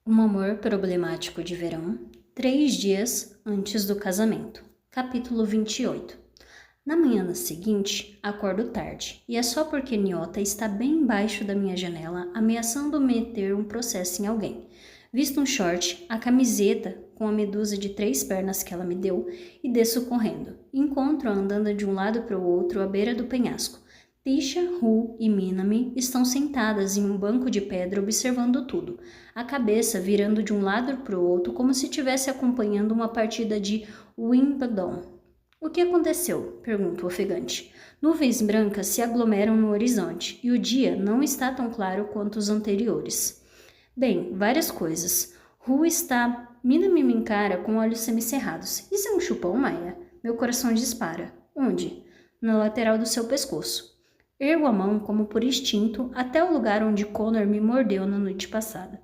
Um amor problemático de verão, 3 dias antes do casamento. Capítulo 28. Na manhã seguinte, acordo tarde, e é só porque Niota está bem embaixo da minha janela, ameaçando meter um processo em alguém. Visto um short, a camiseta com a medusa de 3 pernas que ela me deu, e desço correndo. Encontro-a andando de um lado para o outro à beira do penhasco. Tisha, Ru e Minami estão sentadas em um banco de pedra observando tudo, a cabeça virando de um lado para o outro como se estivesse acompanhando uma partida de Wimbledon. O que aconteceu? Pergunta o ofegante. Nuvens brancas se aglomeram no horizonte e o dia não está tão claro quanto os anteriores. Bem, várias coisas. Ru está... Minami me encara com olhos semicerrados. Isso é um chupão, Maia? Meu coração dispara. Onde? Na lateral do seu pescoço. Ergo a mão como por instinto até o lugar onde Connor me mordeu na noite passada.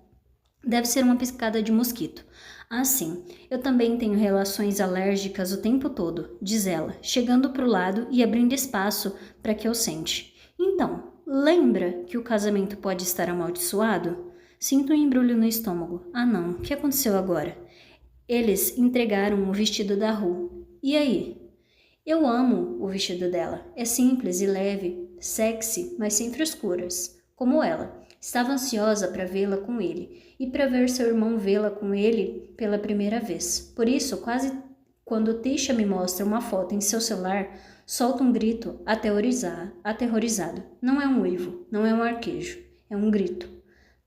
Deve ser uma picada de mosquito. Ah, sim, eu também tenho relações alérgicas o tempo todo, diz ela, chegando para o lado e abrindo espaço para que eu sente. Então, lembra que o casamento pode estar amaldiçoado? Sinto um embrulho no estômago. Ah não, o que aconteceu agora? Eles entregaram o vestido da Ru. E aí? Eu amo o vestido dela. É simples e leve, sexy, mas sem frescuras. Como ela. Estava ansiosa para vê-la com ele e para ver seu irmão vê-la com ele pela primeira vez. Por isso, quase quando Tisha me mostra uma foto em seu celular, solta um grito aterrorizado. Não é um uivo, não é um arquejo, é um grito.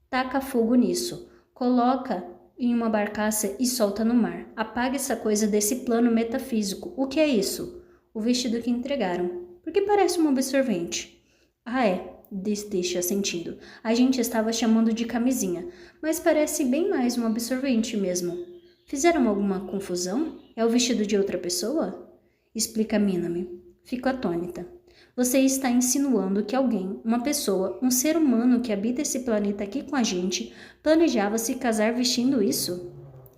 Taca fogo nisso. Coloca em uma barcaça e solta no mar. Apaga essa coisa desse plano metafísico. O que é isso? O vestido que entregaram. Porque parece um absorvente. Ah, é, disse Tisha sentindo. A gente estava chamando de camisinha, mas parece bem mais um absorvente mesmo. Fizeram alguma confusão? É o vestido de outra pessoa? Explica Minami. Fico atônita. Você está insinuando que alguém, uma pessoa, um ser humano que habita esse planeta aqui com a gente, planejava se casar vestindo isso?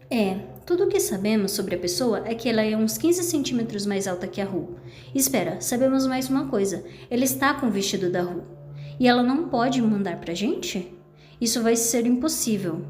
É, tudo o que sabemos sobre a pessoa é que ela é uns 15 centímetros mais alta que a Ru. Espera, sabemos mais uma coisa. Ela está com o vestido da Ru. E ela não pode mandar pra gente? Isso vai ser impossível.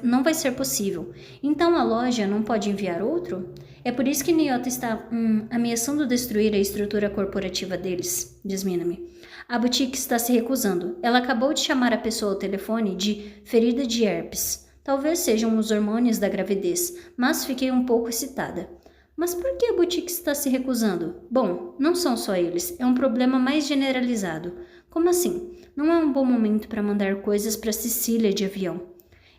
Não vai ser possível. Então a loja não pode enviar outro? É por isso que Nyota está ameaçando destruir a estrutura corporativa deles, diz Minami. A boutique está se recusando. Ela acabou de chamar a pessoa ao telefone de ferida de herpes. Talvez sejam os hormônios da gravidez, mas fiquei um pouco excitada. Mas por que a boutique está se recusando? Bom, não são só eles, é um problema mais generalizado. Como assim? Não é um bom momento para mandar coisas para Sicília de avião.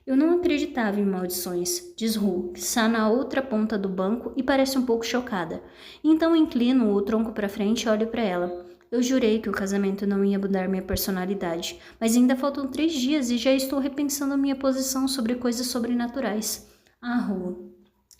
Eu não acreditava em maldições, diz Ru, que está na outra ponta do banco e parece um pouco chocada. Então inclino o tronco para frente e olho para ela. Eu jurei que o casamento não ia mudar minha personalidade, mas ainda faltam 3 dias e já estou repensando minha posição sobre coisas sobrenaturais. Ah, Ru,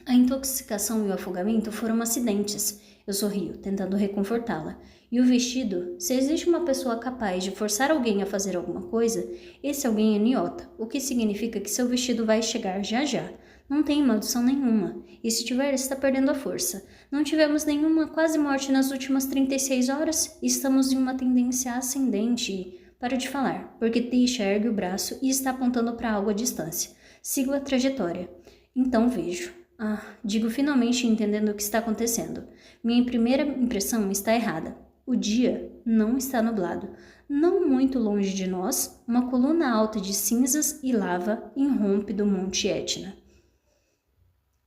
a intoxicação e o afogamento foram acidentes. Eu sorrio, tentando reconfortá-la. E o vestido? Se existe uma pessoa capaz de forçar alguém a fazer alguma coisa, esse alguém é Nyota, o que significa que seu vestido vai chegar já já. Não tem maldição nenhuma. E se tiver, está perdendo a força. Não tivemos nenhuma quase morte nas últimas 36 horas. Estamos em uma tendência ascendente e... Paro de falar, porque Tisha ergue o braço e está apontando para algo à distância. Sigo a trajetória. Então vejo. Ah, digo finalmente entendendo o que está acontecendo. Minha primeira impressão está errada. O dia não está nublado. Não muito longe de nós, uma coluna alta de cinzas e lava irrompe do Monte Etna.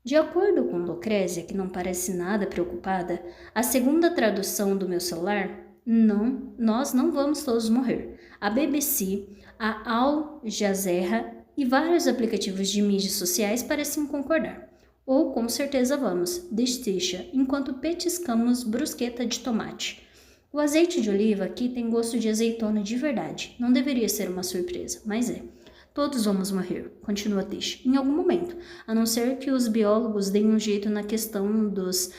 De acordo com Lucrécia, que não parece nada preocupada, a segunda tradução do meu celular, não, nós não vamos todos morrer. A BBC, a Al Jazeera e vários aplicativos de mídias sociais parecem concordar. Ou com certeza vamos, diz Tisha, enquanto petiscamos brusqueta de tomate. O azeite de oliva aqui tem gosto de azeitona de verdade. Não deveria ser uma surpresa, mas é. Todos vamos morrer, continua Tisha, em algum momento, a não ser que os biólogos deem um jeito na questão dos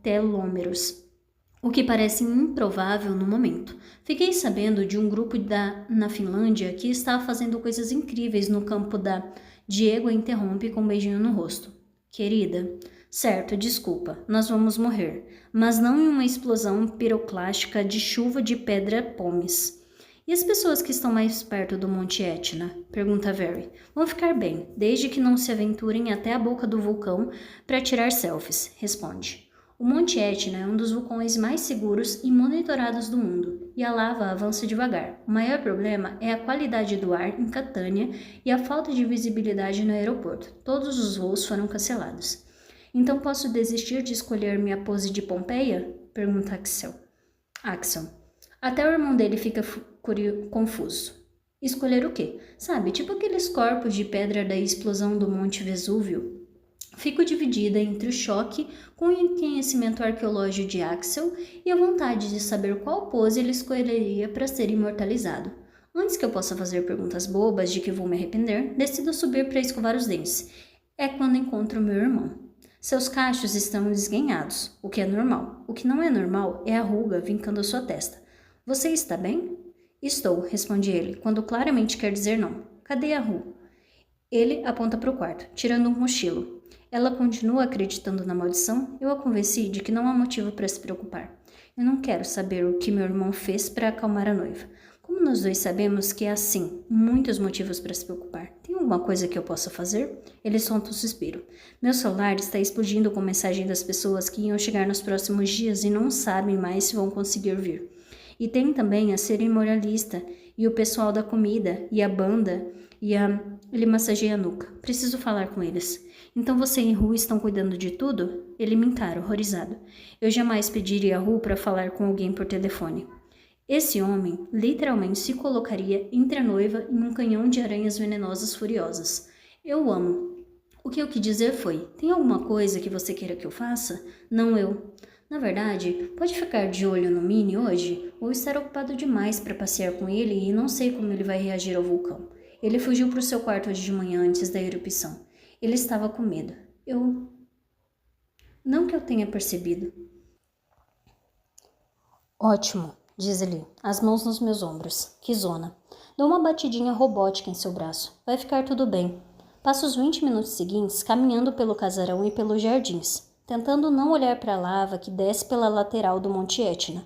telômeros, o que parece improvável no momento. Fiquei sabendo de um grupo na Finlândia que está fazendo coisas incríveis no campo da... Diego a interrompe com um beijinho no rosto. Querida, certo, desculpa, nós vamos morrer, mas não em uma explosão piroclástica de chuva de pedra-pomes. E as pessoas que estão mais perto do Monte Etna? Pergunta Very. Vão ficar bem, desde que não se aventurem até a boca do vulcão para tirar selfies, responde. O Monte Etna é um dos vulcões mais seguros e monitorados do mundo, e a lava avança devagar. O maior problema é a qualidade do ar em Catânia e a falta de visibilidade no aeroporto. Todos os voos foram cancelados. Então posso desistir de escolher minha pose de Pompeia? Pergunta Axel. Até o irmão dele fica confuso. Escolher o quê? Sabe, tipo aqueles corpos de pedra da explosão do Monte Vesúvio. Fico dividida entre o choque com o conhecimento arqueológico de Axel e a vontade de saber qual pose ele escolheria para ser imortalizado. Antes que eu possa fazer perguntas bobas de que vou me arrepender, decido subir para escovar os dentes. É quando encontro meu irmão. Seus cachos estão desgrenhados, o que é normal. O que não é normal é a ruga vincando a sua testa. Você está bem? Estou, responde ele, quando claramente quer dizer não. Cadê a Ru? Ele aponta para o quarto, tirando um cochilo. Ela continua acreditando na maldição? Eu a convenci de que não há motivo para se preocupar. Eu não quero saber o que meu irmão fez para acalmar a noiva. Como nós dois sabemos que há, sim, muitos motivos para se preocupar. Tem alguma coisa que eu possa fazer? Ele solta um suspiro. Meu celular está explodindo com mensagem das pessoas que iam chegar nos próximos dias e não sabem mais se vão conseguir vir. E tem também a cerimonialista e o pessoal da comida e a banda Ele massageia a nuca. Preciso falar com eles. Então você e Ru estão cuidando de tudo? Ele me encara, horrorizado. Eu jamais pediria a Ru para falar com alguém por telefone. Esse homem literalmente se colocaria entre a noiva e um canhão de aranhas venenosas furiosas. Eu amo. O que eu quis dizer foi, tem alguma coisa que você queira que eu faça? Não eu. Na verdade, pode ficar de olho no Mini hoje, ou estar ocupado demais para passear com ele e não sei como ele vai reagir ao vulcão. Ele fugiu para o seu quarto hoje de manhã antes da erupção. Ele estava com medo. Não que eu tenha percebido. Ótimo, diz ele, as mãos nos meus ombros. Que zona. Dou uma batidinha robótica em seu braço. Vai ficar tudo bem. Passo os 20 minutos seguintes caminhando pelo casarão e pelos jardins, tentando não olhar para a lava que desce pela lateral do Monte Etna.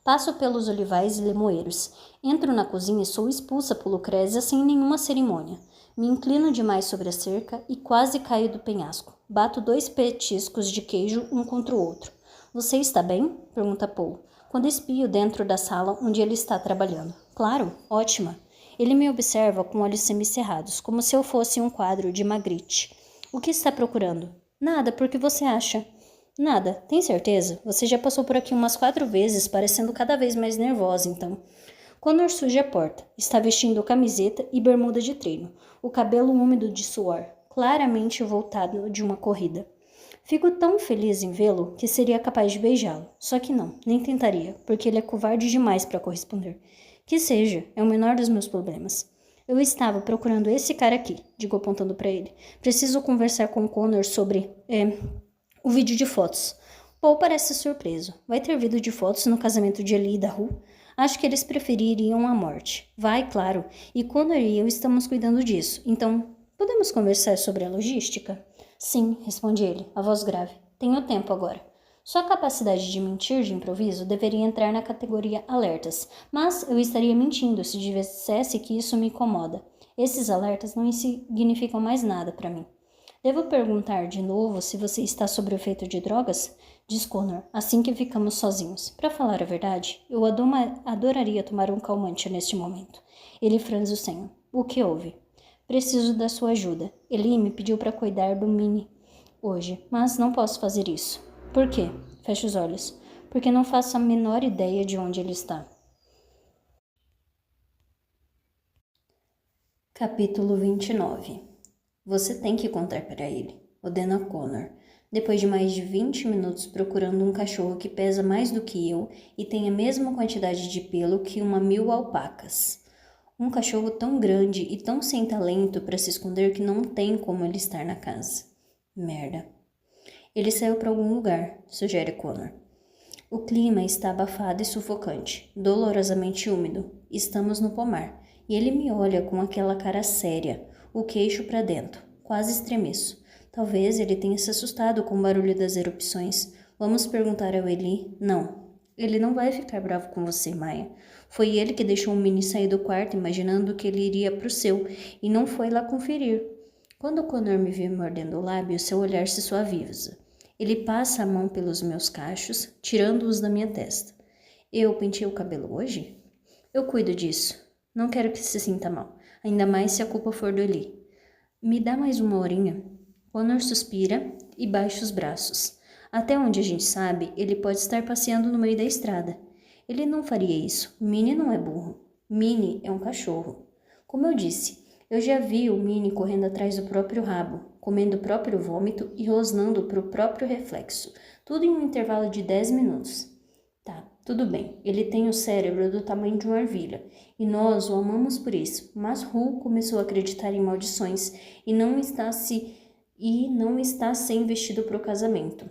Passo pelos olivais e limoeiros. Entro na cozinha e sou expulsa por Lucrécia sem nenhuma cerimônia. Me inclino demais sobre a cerca e quase caio do penhasco. Bato 2 petiscos de queijo um contra o outro. Você está bem? Pergunta Paul, quando espio dentro da sala onde ele está trabalhando. Claro, ótima. Ele me observa com olhos semicerrados, como se eu fosse um quadro de Magritte. O que está procurando? Nada, porque você acha? Nada, tem certeza? Você já passou por aqui umas 4 vezes, parecendo cada vez mais nervosa, então. Connor surge a porta. Está vestindo camiseta e bermuda de treino, o cabelo úmido de suor, claramente voltado de uma corrida. Fico tão feliz em vê-lo que seria capaz de beijá-lo. Só que não, nem tentaria, porque ele é covarde demais para corresponder. Que seja, é o menor dos meus problemas. Eu estava procurando esse cara aqui, digo apontando para ele. Preciso conversar com Connor sobre, o vídeo de fotos. Paul parece surpreso. Vai ter vídeo de fotos no casamento de Ellie e da Ru? Acho que eles prefeririam a morte. Vai, claro. E Connor e eu estamos cuidando disso. Então, podemos conversar sobre a logística? Sim, responde ele, a voz grave. Tenho tempo agora. Sua capacidade de mentir de improviso deveria entrar na categoria alertas, mas eu estaria mentindo se dissesse que isso me incomoda. Esses alertas não significam mais nada para mim. Devo perguntar de novo se você está sob o efeito de drogas? Diz Connor, assim que ficamos sozinhos. Para falar a verdade, eu adoraria tomar um calmante neste momento. Ele franze o senho. O que houve? Preciso da sua ajuda. Eli me pediu para cuidar do Mini hoje, mas não posso fazer isso. Por quê? Fecha os olhos. Porque não faço a menor ideia de onde ele está. Capítulo 29. Você tem que contar para ele, ordena Connor, depois de mais de 20 minutos procurando um cachorro que pesa mais do que eu e tem a mesma quantidade de pelo que 1000 alpacas. Um cachorro tão grande e tão sem talento para se esconder que não tem como ele estar na casa. Merda. Ele saiu para algum lugar, sugere Connor. O clima está abafado e sufocante, dolorosamente úmido. Estamos no pomar, e ele me olha com aquela cara séria, o queixo para dentro. Quase estremeço. Talvez ele tenha se assustado com o barulho das erupções. Vamos perguntar ao Eli? Não. Ele não vai ficar bravo com você, Maia. Foi ele que deixou o Minnie sair do quarto imaginando que ele iria pro seu e não foi lá conferir. Quando o Connor me vê mordendo o lábio, seu olhar se suaviza. Ele passa a mão pelos meus cachos, tirando-os da minha testa. Eu pentei o cabelo hoje? Eu cuido disso. Não quero que se sinta mal, ainda mais se a culpa for do Eli. Me dá mais uma horinha. Connor suspira e baixa os braços. Até onde a gente sabe, ele pode estar passeando no meio da estrada. Ele não faria isso. Minnie não é burro. Minnie é um cachorro. Como eu disse, eu já vi o Minnie correndo atrás do próprio rabo, comendo o próprio vômito e rosnando para o próprio reflexo. Tudo em um intervalo de 10 minutos. Tá, tudo bem. Ele tem o cérebro do tamanho de uma ervilha. E nós o amamos por isso. Mas Ru começou a acreditar em maldições e não está sem vestido para o casamento.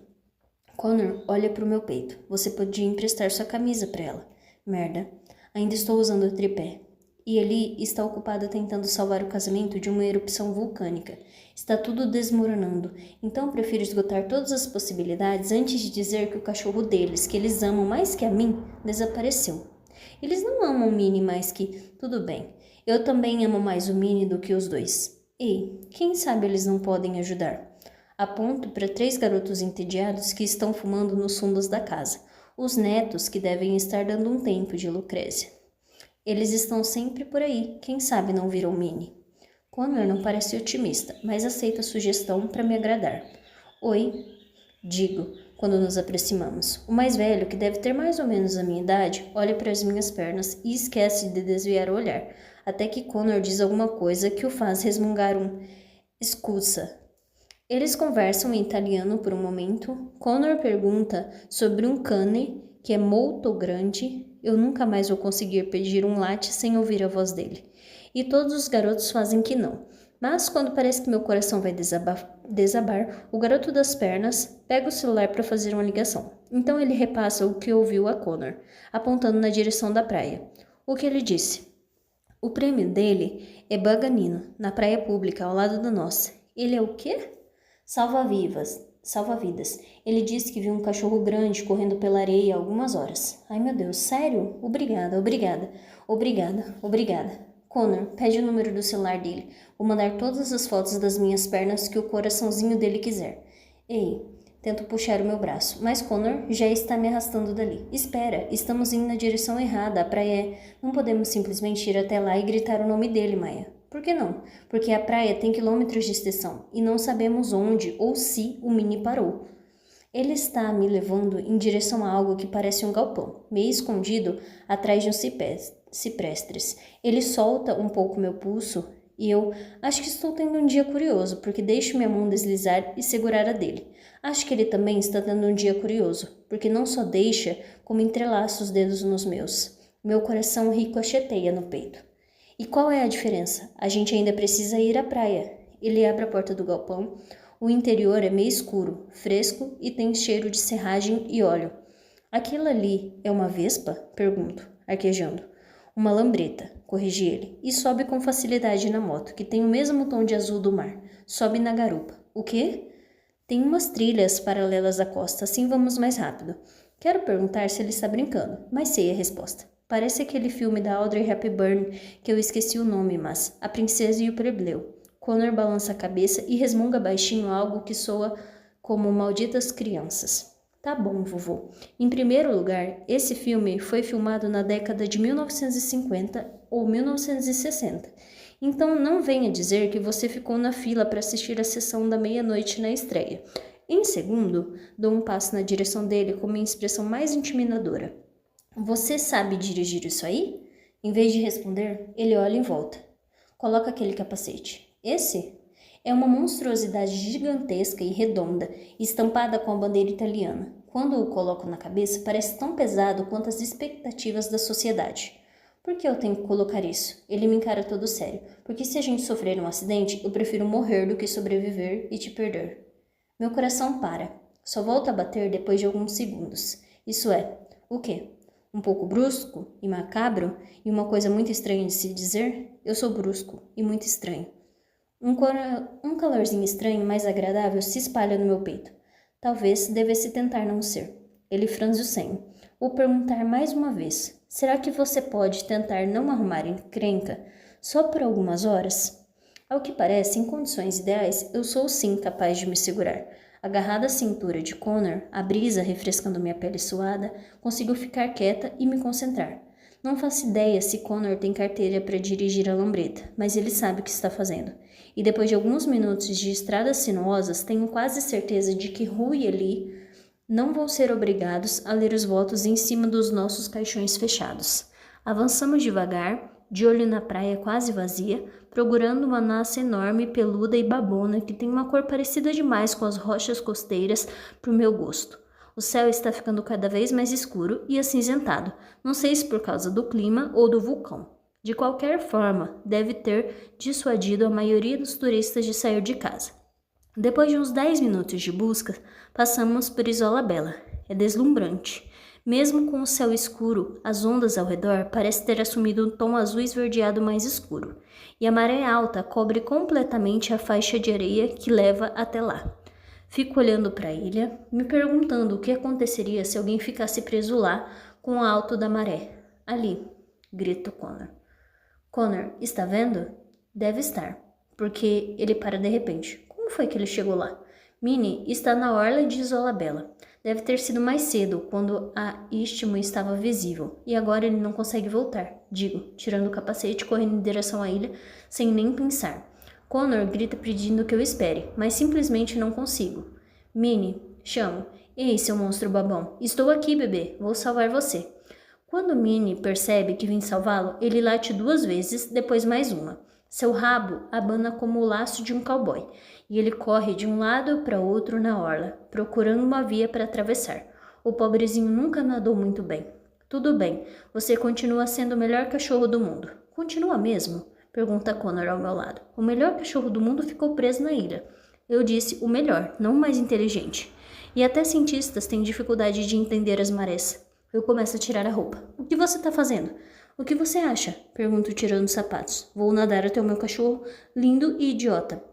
Connor olha para o meu peito. Você podia emprestar sua camisa para ela. Merda. Ainda estou usando o tripé. E Eli está ocupado tentando salvar o casamento de uma erupção vulcânica. Está tudo desmoronando. Então prefiro esgotar todas as possibilidades antes de dizer que o cachorro deles, que eles amam mais que a mim, desapareceu. Eles não amam Minnie mais que... Tudo bem. Eu também amo mais o Minnie do que os dois. Ei, quem sabe eles não podem ajudar? Aponto para 3 garotos entediados que estão fumando nos fundos da casa. Os netos que devem estar dando um tempo de Lucrécia. Eles estão sempre por aí. Quem sabe não viram Minnie? Connor não parece otimista, mas aceita a sugestão para me agradar. Oi, digo, quando nos aproximamos. O mais velho, que deve ter mais ou menos a minha idade, olha para as minhas pernas e esquece de desviar o olhar, até que Connor diz alguma coisa que o faz resmungar Scusa. Eles conversam em italiano por um momento. Connor pergunta sobre um cane que é muito grande. Eu nunca mais vou conseguir pedir um latte sem ouvir a voz dele. E todos os garotos fazem que não. Mas quando parece que meu coração vai desabar, o garoto das pernas pega o celular para fazer uma ligação. Então ele repassa o que ouviu a Connor, apontando na direção da praia. O que ele disse? O prêmio dele é Baganino, na praia pública, ao lado da nossa. Ele é o quê? Salva-vidas. Ele disse que viu um cachorro grande correndo pela areia há algumas horas. Ai, meu Deus, sério? Obrigada. Connor, pede o número do celular dele. Vou mandar todas as fotos das minhas pernas que o coraçãozinho dele quiser. Ei, tento puxar o meu braço, mas Connor já está me arrastando dali. Espera, estamos indo na direção errada. A praia é... Não podemos simplesmente ir até lá e gritar o nome dele, Maia. Por que não? Porque a praia tem quilômetros de extensão e não sabemos onde ou se o Minnie parou. Ele está me levando em direção a algo que parece um galpão, meio escondido atrás de uns ciprestes. Ele solta um pouco meu pulso e eu acho que estou tendo um dia curioso, porque deixo minha mão deslizar e segurar a dele. Acho que ele também está tendo um dia curioso, porque não só deixa, como entrelaça os dedos nos meus. Meu coração ricocheteia no peito. E qual é a diferença? A gente ainda precisa ir à praia. Ele abre a porta do galpão. O interior é meio escuro, fresco e tem cheiro de serragem e óleo. Aquilo ali é uma vespa? Pergunto, arquejando. Uma lambreta, corrigi ele, e sobe com facilidade na moto, que tem o mesmo tom de azul do mar. Sobe na garupa. O quê? Tem umas trilhas paralelas à costa, assim vamos mais rápido. Quero perguntar se ele está brincando, mas sei a resposta. Parece aquele filme da Audrey Hepburn, que eu esqueci o nome, mas A Princesa e o Plebeu. Connor balança a cabeça e resmunga baixinho algo que soa como malditas crianças. Tá bom, vovô. Em primeiro lugar, esse filme foi filmado na década de 1950 ou 1960. Então não venha dizer que você ficou na fila para assistir a sessão da meia-noite na estreia. Em segundo, dou um passo na direção dele com uma expressão mais intimidadora. Você sabe dirigir isso aí? Em vez de responder, ele olha em volta. Coloca aquele capacete. Esse? É uma monstruosidade gigantesca e redonda, estampada com a bandeira italiana. Quando o coloco na cabeça, parece tão pesado quanto as expectativas da sociedade. Por que eu tenho que colocar isso? Ele me encara todo sério. Porque se a gente sofrer um acidente, eu prefiro morrer do que sobreviver e te perder. Meu coração para. Só volta a bater depois de alguns segundos. Isso é, o quê? Um pouco brusco e macabro e uma coisa muito estranha de se dizer? Eu sou brusco e muito estranho. Um calorzinho estranho, mais agradável, se espalha no meu peito. Talvez devesse tentar não ser. Ele franze o senho. ou perguntar mais uma vez: será que você pode tentar não arrumar encrenca só por algumas horas? Ao que parece, em condições ideais, eu sou sim capaz de me segurar. Agarrada à cintura de Connor, a brisa refrescando minha pele suada, consigo ficar quieta e me concentrar. Não faço ideia se Connor tem carteira para dirigir a lambreta, mas ele sabe o que está fazendo. E depois de alguns minutos de estradas sinuosas, tenho quase certeza de que Ru e Eli não vão ser obrigados a ler os votos em cima dos nossos caixões fechados. Avançamos devagar, de olho na praia quase vazia, procurando uma massa enorme, peluda e babona que tem uma cor parecida demais com as rochas costeiras para o meu gosto. O céu está ficando cada vez mais escuro e acinzentado, não sei se por causa do clima ou do vulcão. De qualquer forma, deve ter dissuadido a maioria dos turistas de sair de casa. Depois de uns 10 minutos de busca, passamos por Isola Bela. É deslumbrante. Mesmo com o céu escuro, as ondas ao redor parecem ter assumido um tom azul esverdeado mais escuro, e a maré alta cobre completamente a faixa de areia que leva até lá. Fico olhando para a ilha, me perguntando o que aconteceria se alguém ficasse preso lá com o alto da maré. Ali, grito Connor. Connor, está vendo? Deve estar, porque ele para de repente. Como foi que ele chegou lá? Minnie está na orla de Isola Bela. Deve ter sido mais cedo, quando a istmo estava visível, e agora ele não consegue voltar, digo, tirando o capacete e correndo em direção à ilha, sem nem pensar. Connor grita pedindo que eu espere, mas simplesmente não consigo. Minnie, chamo. Ei, seu monstro babão, estou aqui, bebê, vou salvar você. Quando Minnie percebe que vim salvá-lo, ele late 2 vezes, depois mais uma. Seu rabo abana como o laço de um cowboy, e ele corre de um lado para outro na orla, procurando uma via para atravessar. O pobrezinho nunca nadou muito bem. Tudo bem, você continua sendo o melhor cachorro do mundo. Continua mesmo? Pergunta Connor ao meu lado. O melhor cachorro do mundo ficou preso na ilha. Eu disse o melhor, não o mais inteligente. E até cientistas têm dificuldade de entender as marés. Eu começo a tirar a roupa. O que você está fazendo? O que você acha? Pergunto tirando os sapatos. Vou nadar até o meu cachorro, lindo e idiota.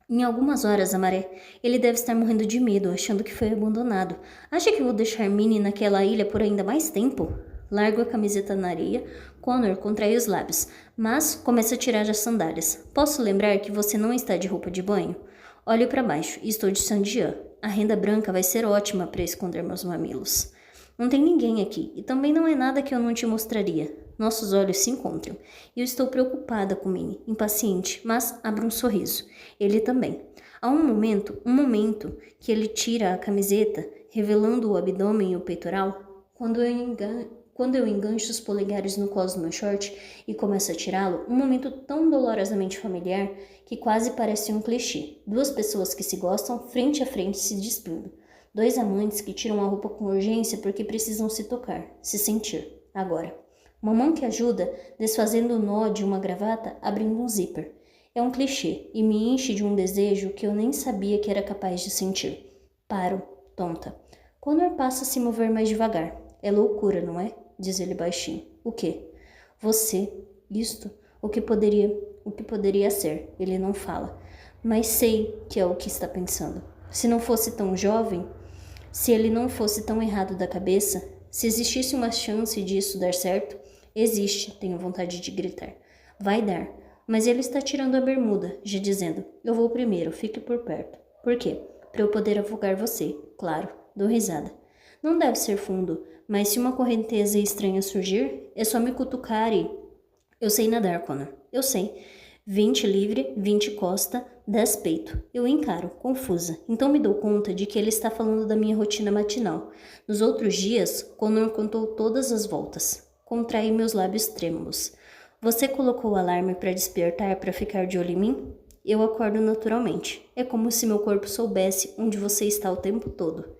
Em algumas horas, a maré. Ele deve estar morrendo de medo, achando que foi abandonado. Acha que vou deixar Minnie naquela ilha por ainda mais tempo? Largo a camiseta na areia. Connor contrai os lábios, mas começa a tirar as sandálias. Posso lembrar que você não está de roupa de banho? Olho para baixo e estou de sandiã. A renda branca vai ser ótima para esconder meus mamilos. Não tem ninguém aqui, e também não é nada que eu não te mostraria. Nossos olhos se encontram, e eu estou preocupada com Minnie, impaciente, mas abro um sorriso. Ele também. Há um momento, que ele tira a camiseta, revelando o abdômen e o peitoral. Quando eu engancho os polegares no cós do meu short e começo a tirá-lo, um momento tão dolorosamente familiar que quase parece um clichê. 2 pessoas que se gostam, frente a frente, se despindo. 2 amantes que tiram a roupa com urgência porque precisam se tocar, se sentir, agora. Uma mão que ajuda, desfazendo o nó de uma gravata, abrindo um zíper. É um clichê e me enche de um desejo que eu nem sabia que era capaz de sentir. Paro, tonta. Connor passa a se mover mais devagar. É loucura, não é? Diz ele baixinho. O quê? Você, isto, o que poderia ser, ele não fala. Mas sei que é o que está pensando. Se não fosse tão jovem, se ele não fosse tão errado da cabeça, se existisse uma chance disso dar certo, existe, tenho vontade de gritar. Vai dar, mas ele está tirando a bermuda, já dizendo, eu vou primeiro, fique por perto. Por quê? Para eu poder afogar você, claro, dou risada. Não deve ser fundo, mas se uma correnteza estranha surgir, é só me cutucar e... Eu sei nadar, Connor, eu sei. 20 livre, 20 costa, 10 peito. Eu encaro, confusa. Então me dou conta de que ele está falando da minha rotina matinal. Nos outros dias, Connor contou todas as voltas. Contraí meus lábios trêmulos. Você colocou o alarme para despertar para ficar de olho em mim? Eu acordo naturalmente. É como se meu corpo soubesse onde você está o tempo todo.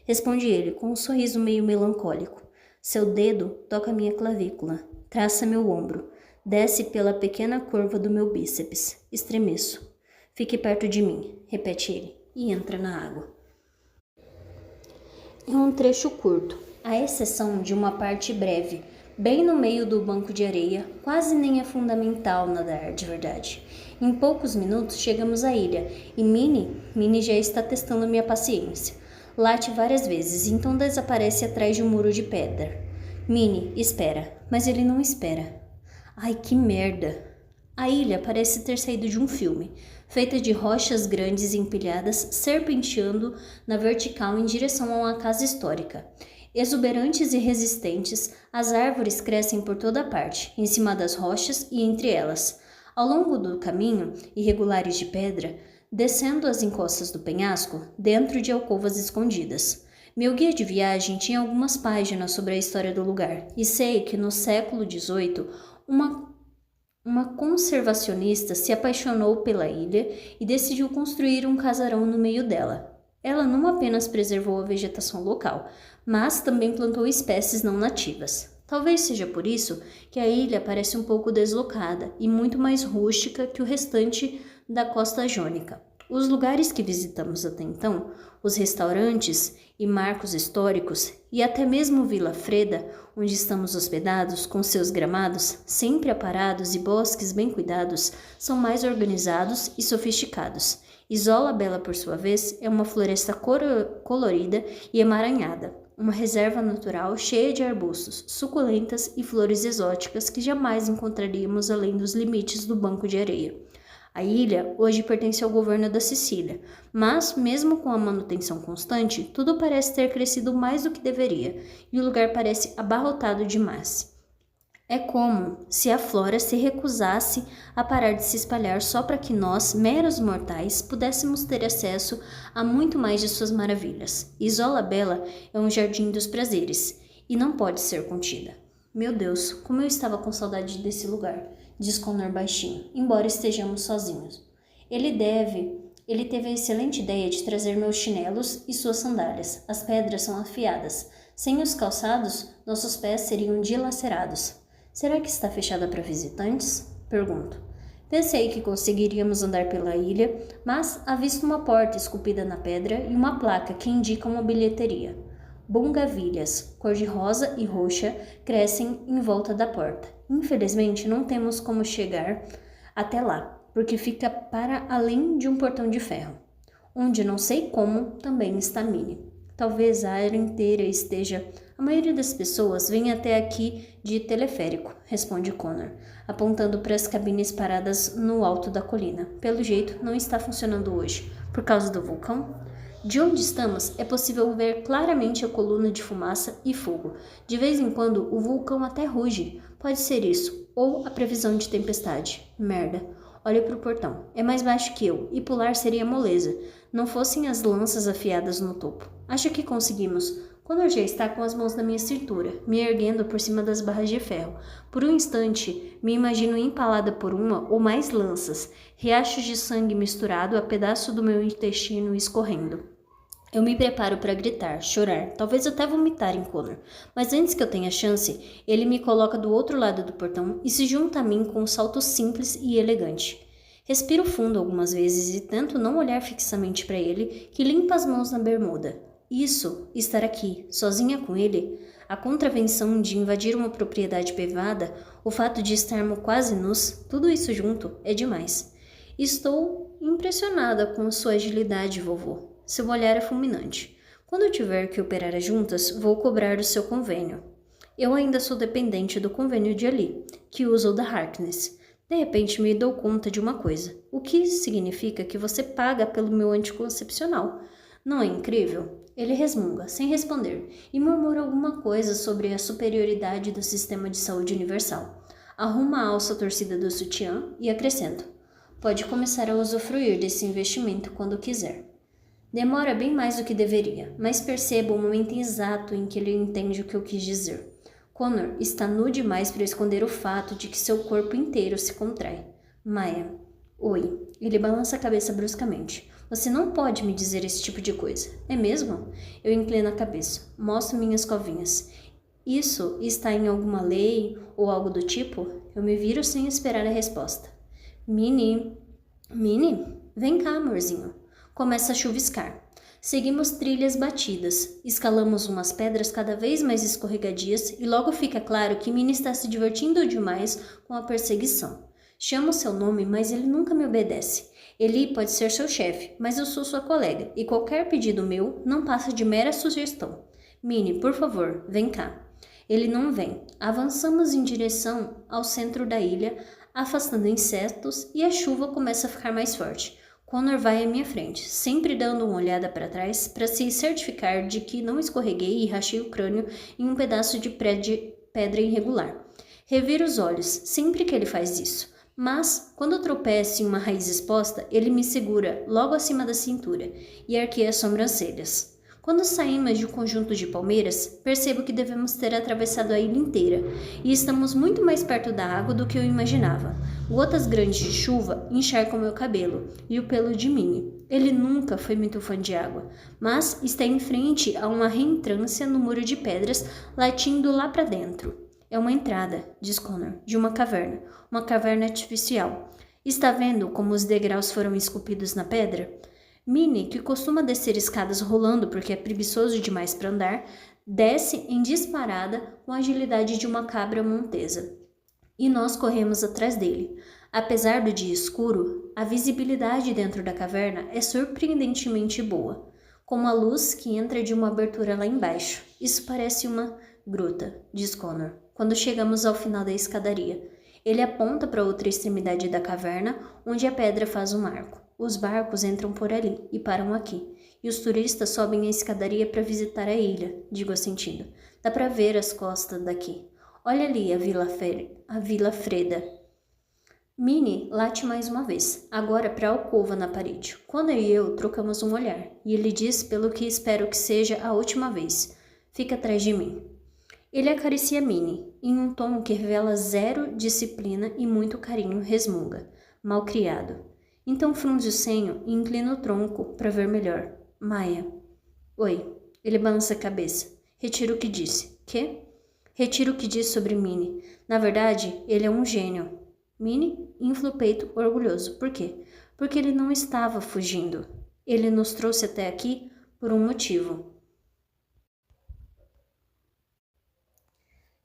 Responde ele com um sorriso meio melancólico. Seu dedo toca minha clavícula. Traça meu ombro. Desce pela pequena curva do meu bíceps. Estremeço. Fique perto de mim, repete ele, e entra na água. É um trecho curto, à exceção de uma parte breve, bem no meio do banco de areia, quase nem é fundamental nadar de verdade. Em poucos minutos chegamos à ilha, e Minnie já está testando minha paciência. Late várias vezes, então desaparece atrás de um muro de pedra. Minnie espera, mas ele não espera. Ai, que merda! A ilha parece ter saído de um filme, feita de rochas grandes empilhadas serpenteando na vertical em direção a uma casa histórica. Exuberantes e resistentes, as árvores crescem por toda parte, em cima das rochas e entre elas. Ao longo do caminho, irregulares de pedra, descendo as encostas do penhasco, dentro de alcovas escondidas. Meu guia de viagem tinha algumas páginas sobre a história do lugar, e sei que no século XVIII, uma conservacionista se apaixonou pela ilha e decidiu construir um casarão no meio dela. Ela não apenas preservou a vegetação local, mas também plantou espécies não nativas. Talvez seja por isso que a ilha parece um pouco deslocada e muito mais rústica que o restante da costa jônica. Os lugares que visitamos até então, os restaurantes e marcos históricos e até mesmo Vila Freda, onde estamos hospedados com seus gramados sempre aparados e bosques bem cuidados, são mais organizados e sofisticados. Isola Bela, por sua vez, é uma floresta colorida e emaranhada, uma reserva natural cheia de arbustos, suculentas e flores exóticas que jamais encontraríamos além dos limites do banco de areia. A ilha hoje pertence ao governo da Sicília, mas, mesmo com a manutenção constante, tudo parece ter crescido mais do que deveria, e o lugar parece abarrotado demais. É como se a flora se recusasse a parar de se espalhar só para que nós, meros mortais, pudéssemos ter acesso a muito mais de suas maravilhas. Isola Bela é um jardim dos prazeres, e não pode ser contida. Meu Deus, como eu estava com saudade desse lugar, diz Connor baixinho, embora estejamos sozinhos. Ele teve a excelente ideia de trazer meus chinelos e suas sandálias. As pedras são afiadas. Sem os calçados, nossos pés seriam dilacerados. Será que está fechada para visitantes? Pergunto. Pensei que conseguiríamos andar pela ilha, mas avisto uma porta esculpida na pedra e uma placa que indica uma bilheteria. Bungavilhas, cor-de-rosa e roxa, crescem em volta da porta. Infelizmente, não temos como chegar até lá, porque fica para além de um portão de ferro, onde não sei como também está Minnie. Talvez a área inteira esteja... A maioria das pessoas vem até aqui de teleférico, responde Connor, apontando para as cabines paradas no alto da colina. Pelo jeito, não está funcionando hoje, por causa do vulcão. De onde estamos, é possível ver claramente a coluna de fumaça e fogo. De vez em quando, o vulcão até ruge. Pode ser isso, ou a previsão de tempestade. Merda. Olha para o portão. É mais baixo que eu, e pular seria moleza. Não fossem as lanças afiadas no topo. Acho que conseguimos. Connor já está com as mãos na minha cintura, me erguendo por cima das barras de ferro. Por um instante, me imagino empalada por uma ou mais lanças, riachos de sangue misturado a pedaço do meu intestino escorrendo. Eu me preparo para gritar, chorar, talvez até vomitar em Connor. Mas antes que eu tenha chance, ele me coloca do outro lado do portão e se junta a mim com um salto simples e elegante. Respiro fundo algumas vezes e tento não olhar fixamente para ele, que limpa as mãos na bermuda. Isso, estar aqui, sozinha com ele, a contravenção de invadir uma propriedade privada, o fato de estarmos quase nus, tudo isso junto é demais. Estou impressionada com sua agilidade, vovô. Seu olhar é fulminante. Quando tiver que operar juntas, vou cobrar o seu convênio. Eu ainda sou dependente do convênio de Ali, que usa o da Harkness. De repente me dou conta de uma coisa, o que significa que você paga pelo meu anticoncepcional. Não é incrível? Ele resmunga, sem responder, e murmura alguma coisa sobre a superioridade do sistema de saúde universal. Arruma a alça torcida do sutiã e acrescenta: pode começar a usufruir desse investimento quando quiser. Demora bem mais do que deveria, mas percebo o momento exato em que ele entende o que eu quis dizer. Connor está nu demais para esconder o fato de que seu corpo inteiro se contrai. Maya. Oi. Ele balança a cabeça bruscamente. Você não pode me dizer esse tipo de coisa, é mesmo? Eu inclino a cabeça, mostro minhas covinhas. Isso está em alguma lei ou algo do tipo? Eu me viro sem esperar a resposta. Minnie? Vem cá, amorzinho. Começa a chuviscar. Seguimos trilhas batidas, escalamos umas pedras cada vez mais escorregadias e logo fica claro que Minnie está se divertindo demais com a perseguição. Chamo seu nome, mas ele nunca me obedece. Eli pode ser seu chefe, mas eu sou sua colega, e qualquer pedido meu não passa de mera sugestão. Minnie, por favor, vem cá. Ele não vem. Avançamos em direção ao centro da ilha, afastando insetos, e a chuva começa a ficar mais forte. Connor vai à minha frente, sempre dando uma olhada para trás para se certificar de que não escorreguei e rachei o crânio em um pedaço de pedra irregular. Reviro os olhos sempre que ele faz isso, mas quando eu tropeço em uma raiz exposta, ele me segura logo acima da cintura e arqueia as sobrancelhas. Quando saímos de um conjunto de palmeiras, percebo que devemos ter atravessado a ilha inteira e estamos muito mais perto da água do que eu imaginava. Gotas grandes de chuva encharcam meu cabelo e o pelo de Minnie. Ele nunca foi muito fã de água, mas está em frente a uma reentrância no muro de pedras, latindo lá para dentro. É uma entrada, diz Connor, de uma caverna artificial. Está vendo como os degraus foram esculpidos na pedra? Minnie, que costuma descer escadas rolando porque é preguiçoso demais para andar, desce em disparada com a agilidade de uma cabra montesa. E nós corremos atrás dele. Apesar do dia escuro, a visibilidade dentro da caverna é surpreendentemente boa, como a luz que entra de uma abertura lá embaixo. Isso parece uma gruta, diz Connor, quando chegamos ao final da escadaria. Ele aponta para outra extremidade da caverna, onde a pedra faz um arco. Os barcos entram por ali e param aqui, e os turistas sobem a escadaria para visitar a ilha, digo assentindo. Dá para ver as costas daqui. Olha ali a Vila Freda. Minnie late mais uma vez, agora para a alcova na parede. Quando e eu trocamos um olhar, e ele diz pelo que espero que seja a última vez. Fica atrás de mim. Ele acaricia Minnie, em um tom que revela zero disciplina e muito carinho resmunga. Malcriado. Então frunze o senho e inclina o tronco para ver melhor. Maia. Oi. Ele balança a cabeça. Retiro o que disse. Quê? Retiro o que disse sobre Minnie. Na verdade, ele é um gênio. Minnie infla o peito orgulhoso. Por quê? Porque ele não estava fugindo. Ele nos trouxe até aqui por um motivo.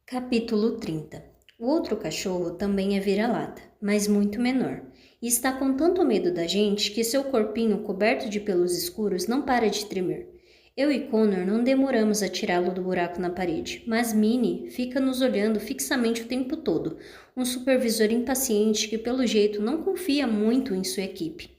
Capítulo 30. O outro cachorro também é vira-lata, mas muito menor, e está com tanto medo da gente que seu corpinho coberto de pelos escuros não para de tremer. Eu e Connor não demoramos a tirá-lo do buraco na parede, mas Minnie fica nos olhando fixamente o tempo todo, um supervisor impaciente que pelo jeito não confia muito em sua equipe.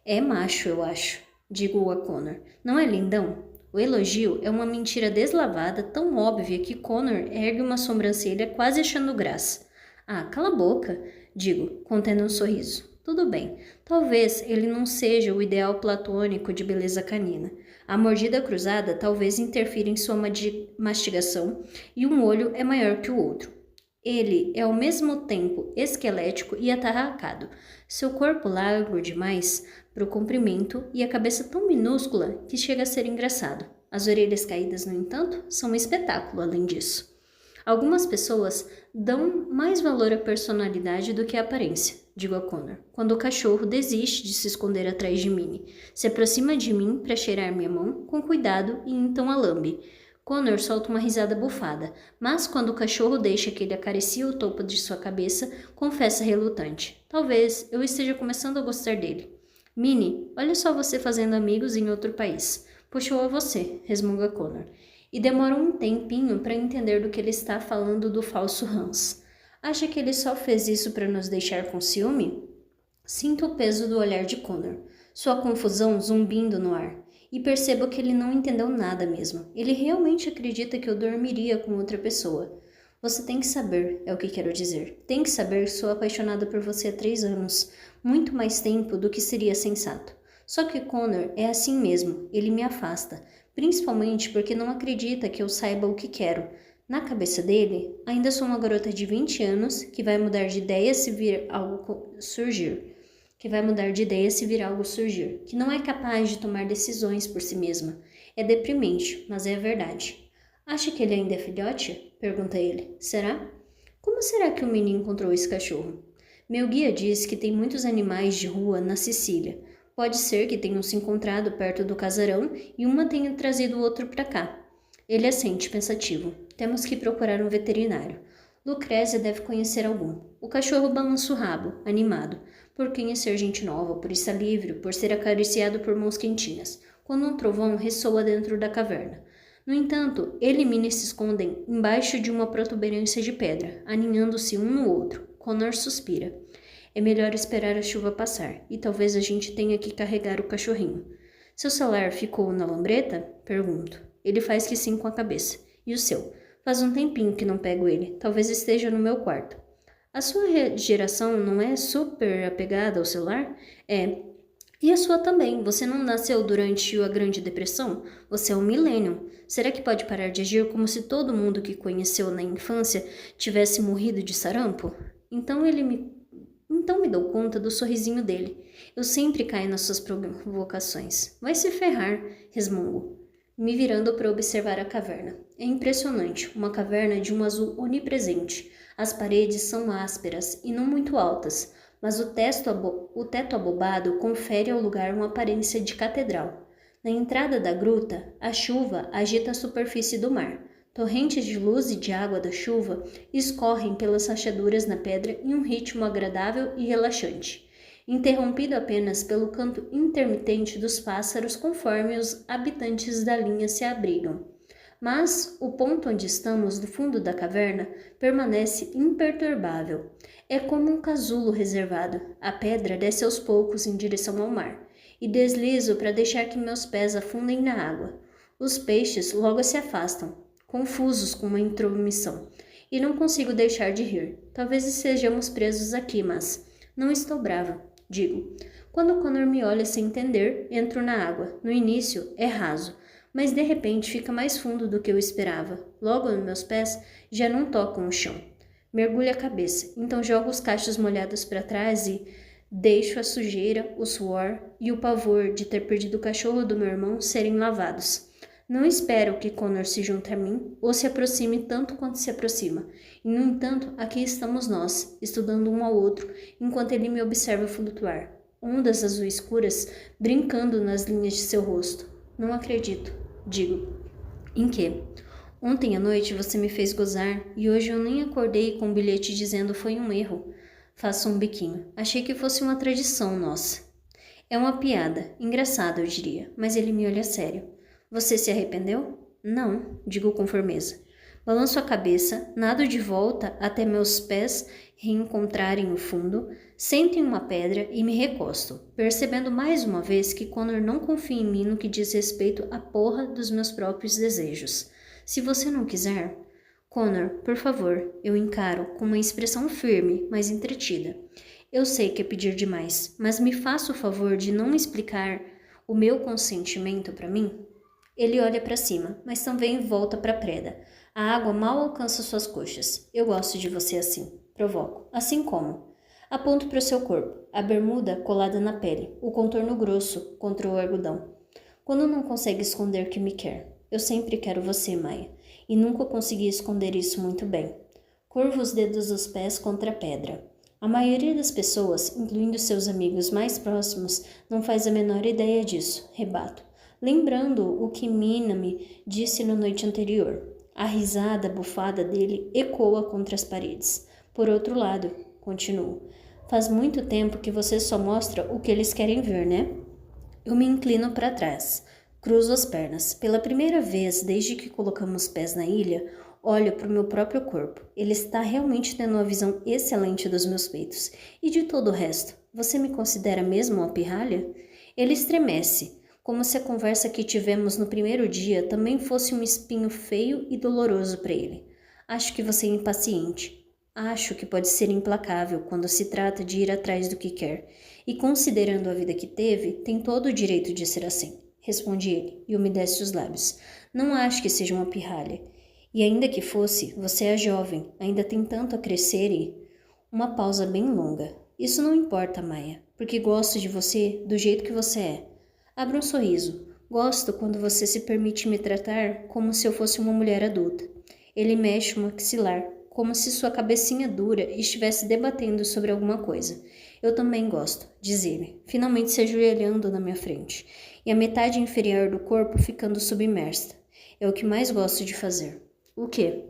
É macho, eu acho, digo a Connor. Não é lindão? O elogio é uma mentira deslavada, tão óbvia que Connor ergue uma sobrancelha quase achando graça. Ah, cala a boca, digo, contendo um sorriso. Tudo bem, talvez ele não seja o ideal platônico de beleza canina. A mordida cruzada talvez interfira em sua mastigação e um olho é maior que o outro. Ele é ao mesmo tempo esquelético e atarracado, seu corpo largo demais para o comprimento e a cabeça tão minúscula que chega a ser engraçado. As orelhas caídas, no entanto, são um espetáculo além disso. Algumas pessoas dão mais valor à personalidade do que à aparência, digo a Connor, quando o cachorro desiste de se esconder atrás de Minnie, se aproxima de mim para cheirar minha mão com cuidado e então a lambe. Connor solta uma risada bufada, mas quando o cachorro deixa que ele acaricie o topo de sua cabeça, confessa relutante. Talvez eu esteja começando a gostar dele. Minnie, olha só você fazendo amigos em outro país. Puxou a você, resmunga Connor. E demora um tempinho para entender do que ele está falando do falso Hans. Acha que ele só fez isso para nos deixar com ciúme? Sinto o peso do olhar de Connor, sua confusão zumbindo no ar. E percebo que ele não entendeu nada mesmo. Ele realmente acredita que eu dormiria com outra pessoa. Você tem que saber, é o que quero dizer. Tem que saber que sou apaixonada por você há 3 anos. Muito mais tempo do que seria sensato. Só que Connor é assim mesmo. Ele me afasta. Principalmente porque não acredita que eu saiba o que quero. Na cabeça dele, ainda sou uma garota de 20 anos que vai mudar de ideia se vir algo surgir. Que não é capaz de tomar decisões por si mesma. É deprimente, mas é a verdade. Acha que ele ainda é filhote? Pergunta ele. Será? Como será que o menino encontrou esse cachorro? Meu guia diz que tem muitos animais de rua na Sicília. Pode ser que tenham se encontrado perto do casarão e uma tenha trazido o outro para cá. Ele assente, pensativo. Temos que procurar um veterinário. Lucrécia deve conhecer algum. O cachorro balança o rabo, animado, por conhecer gente nova, por estar livre, por ser acariciado por mãos quentinhas, quando um trovão ressoa dentro da caverna. No entanto, ele e Minnie se escondem embaixo de uma protuberância de pedra, aninhando-se um no outro. Connor suspira. É melhor esperar a chuva passar, e talvez a gente tenha que carregar o cachorrinho. Seu celular ficou na lambreta? Pergunto. Ele faz que sim com a cabeça. E o seu? Faz um tempinho que não pego ele. Talvez esteja no meu quarto. A sua geração não é super apegada ao celular? É. E a sua também. Você não nasceu durante a Grande Depressão? Você é um millennium. Será que pode parar de agir como se todo mundo que conheceu na infância tivesse morrido de sarampo? Então me dou conta do sorrisinho dele. Eu sempre caio nas suas provocações. Vai se ferrar, resmungo, me virando para observar a caverna. É impressionante, uma caverna de um azul onipresente. As paredes são ásperas e não muito altas, mas o teto abobado confere ao lugar uma aparência de catedral. Na entrada da gruta, a chuva agita a superfície do mar. Torrentes de luz e de água da chuva escorrem pelas rachaduras na pedra em um ritmo agradável e relaxante, interrompido apenas pelo canto intermitente dos pássaros conforme os habitantes da linha se abrigam. Mas o ponto onde estamos, do fundo da caverna, permanece imperturbável. É como um casulo reservado. A pedra desce aos poucos em direção ao mar, e deslizo para deixar que meus pés afundem na água. Os peixes logo se afastam, confusos com uma intromissão, e não consigo deixar de rir. Talvez estejamos presos aqui, mas não estou brava, digo. Quando Connor me olha sem entender, entro na água. No início é raso, mas de repente fica mais fundo do que eu esperava. Logo meus pés já não tocam o chão. Mergulho a cabeça, então jogo os cachos molhados para trás e deixo a sujeira, o suor e o pavor de ter perdido o cachorro do meu irmão serem lavados. Não espero que Connor se junte a mim ou se aproxime tanto quanto se aproxima. E, no entanto, aqui estamos nós, estudando um ao outro, enquanto ele me observa flutuar. Ondas azuis escuras brincando nas linhas de seu rosto. Não acredito, digo. Em quê? Ontem à noite você me fez gozar e hoje eu nem acordei com um bilhete dizendo foi um erro. Faço um biquinho. Achei que fosse uma tradição nossa. É uma piada, engraçada eu diria, mas ele me olha sério. Você se arrependeu? Não, digo com firmeza. Balanço a cabeça, nado de volta até meus pés reencontrarem o fundo, sento em uma pedra e me recosto, percebendo mais uma vez que Connor não confia em mim no que diz respeito à porra dos meus próprios desejos. Se você não quiser... Connor, por favor, eu encaro com uma expressão firme, mas entretida. Eu sei que é pedir demais, mas me faça o favor de não explicar o meu consentimento para mim? Ele olha para cima, mas também volta para a preda. A água mal alcança suas coxas. Eu gosto de você assim. Provoco. Assim como? Aponto para o seu corpo. A bermuda colada na pele. O contorno grosso contra o algodão. Quando não consegue esconder que me quer. Eu sempre quero você, Maia. E nunca consegui esconder isso muito bem. Curvo os dedos dos pés contra a pedra. A maioria das pessoas, incluindo seus amigos mais próximos, não faz a menor ideia disso. Rebato. Lembrando o que Mina me disse na noite anterior. A risada bufada dele ecoa contra as paredes. Por outro lado, continuo, faz muito tempo que você só mostra o que eles querem ver, né? Eu me inclino para trás, cruzo as pernas. Pela primeira vez desde que colocamos pés na ilha, olho para o meu próprio corpo. Ele está realmente tendo uma visão excelente dos meus peitos. E de todo o resto, você me considera mesmo uma pirralha? Ele estremece, como se a conversa que tivemos no primeiro dia também fosse um espinho feio e doloroso para ele. Acho que você é impaciente. Acho que pode ser implacável quando se trata de ir atrás do que quer. E considerando a vida que teve, tem todo o direito de ser assim. Responde ele, e umedece os lábios. Não acho que seja uma pirralha. E ainda que fosse, você é jovem, ainda tem tanto a crescer e... Uma pausa bem longa. Isso não importa, Maia, porque gosto de você do jeito que você é. Abra um sorriso. Gosto quando você se permite me tratar como se eu fosse uma mulher adulta. Ele mexe o maxilar, como se sua cabecinha dura estivesse debatendo sobre alguma coisa. Eu também gosto, diz ele, finalmente se ajoelhando na minha frente, e a metade inferior do corpo ficando submersa. É o que mais gosto de fazer. O quê?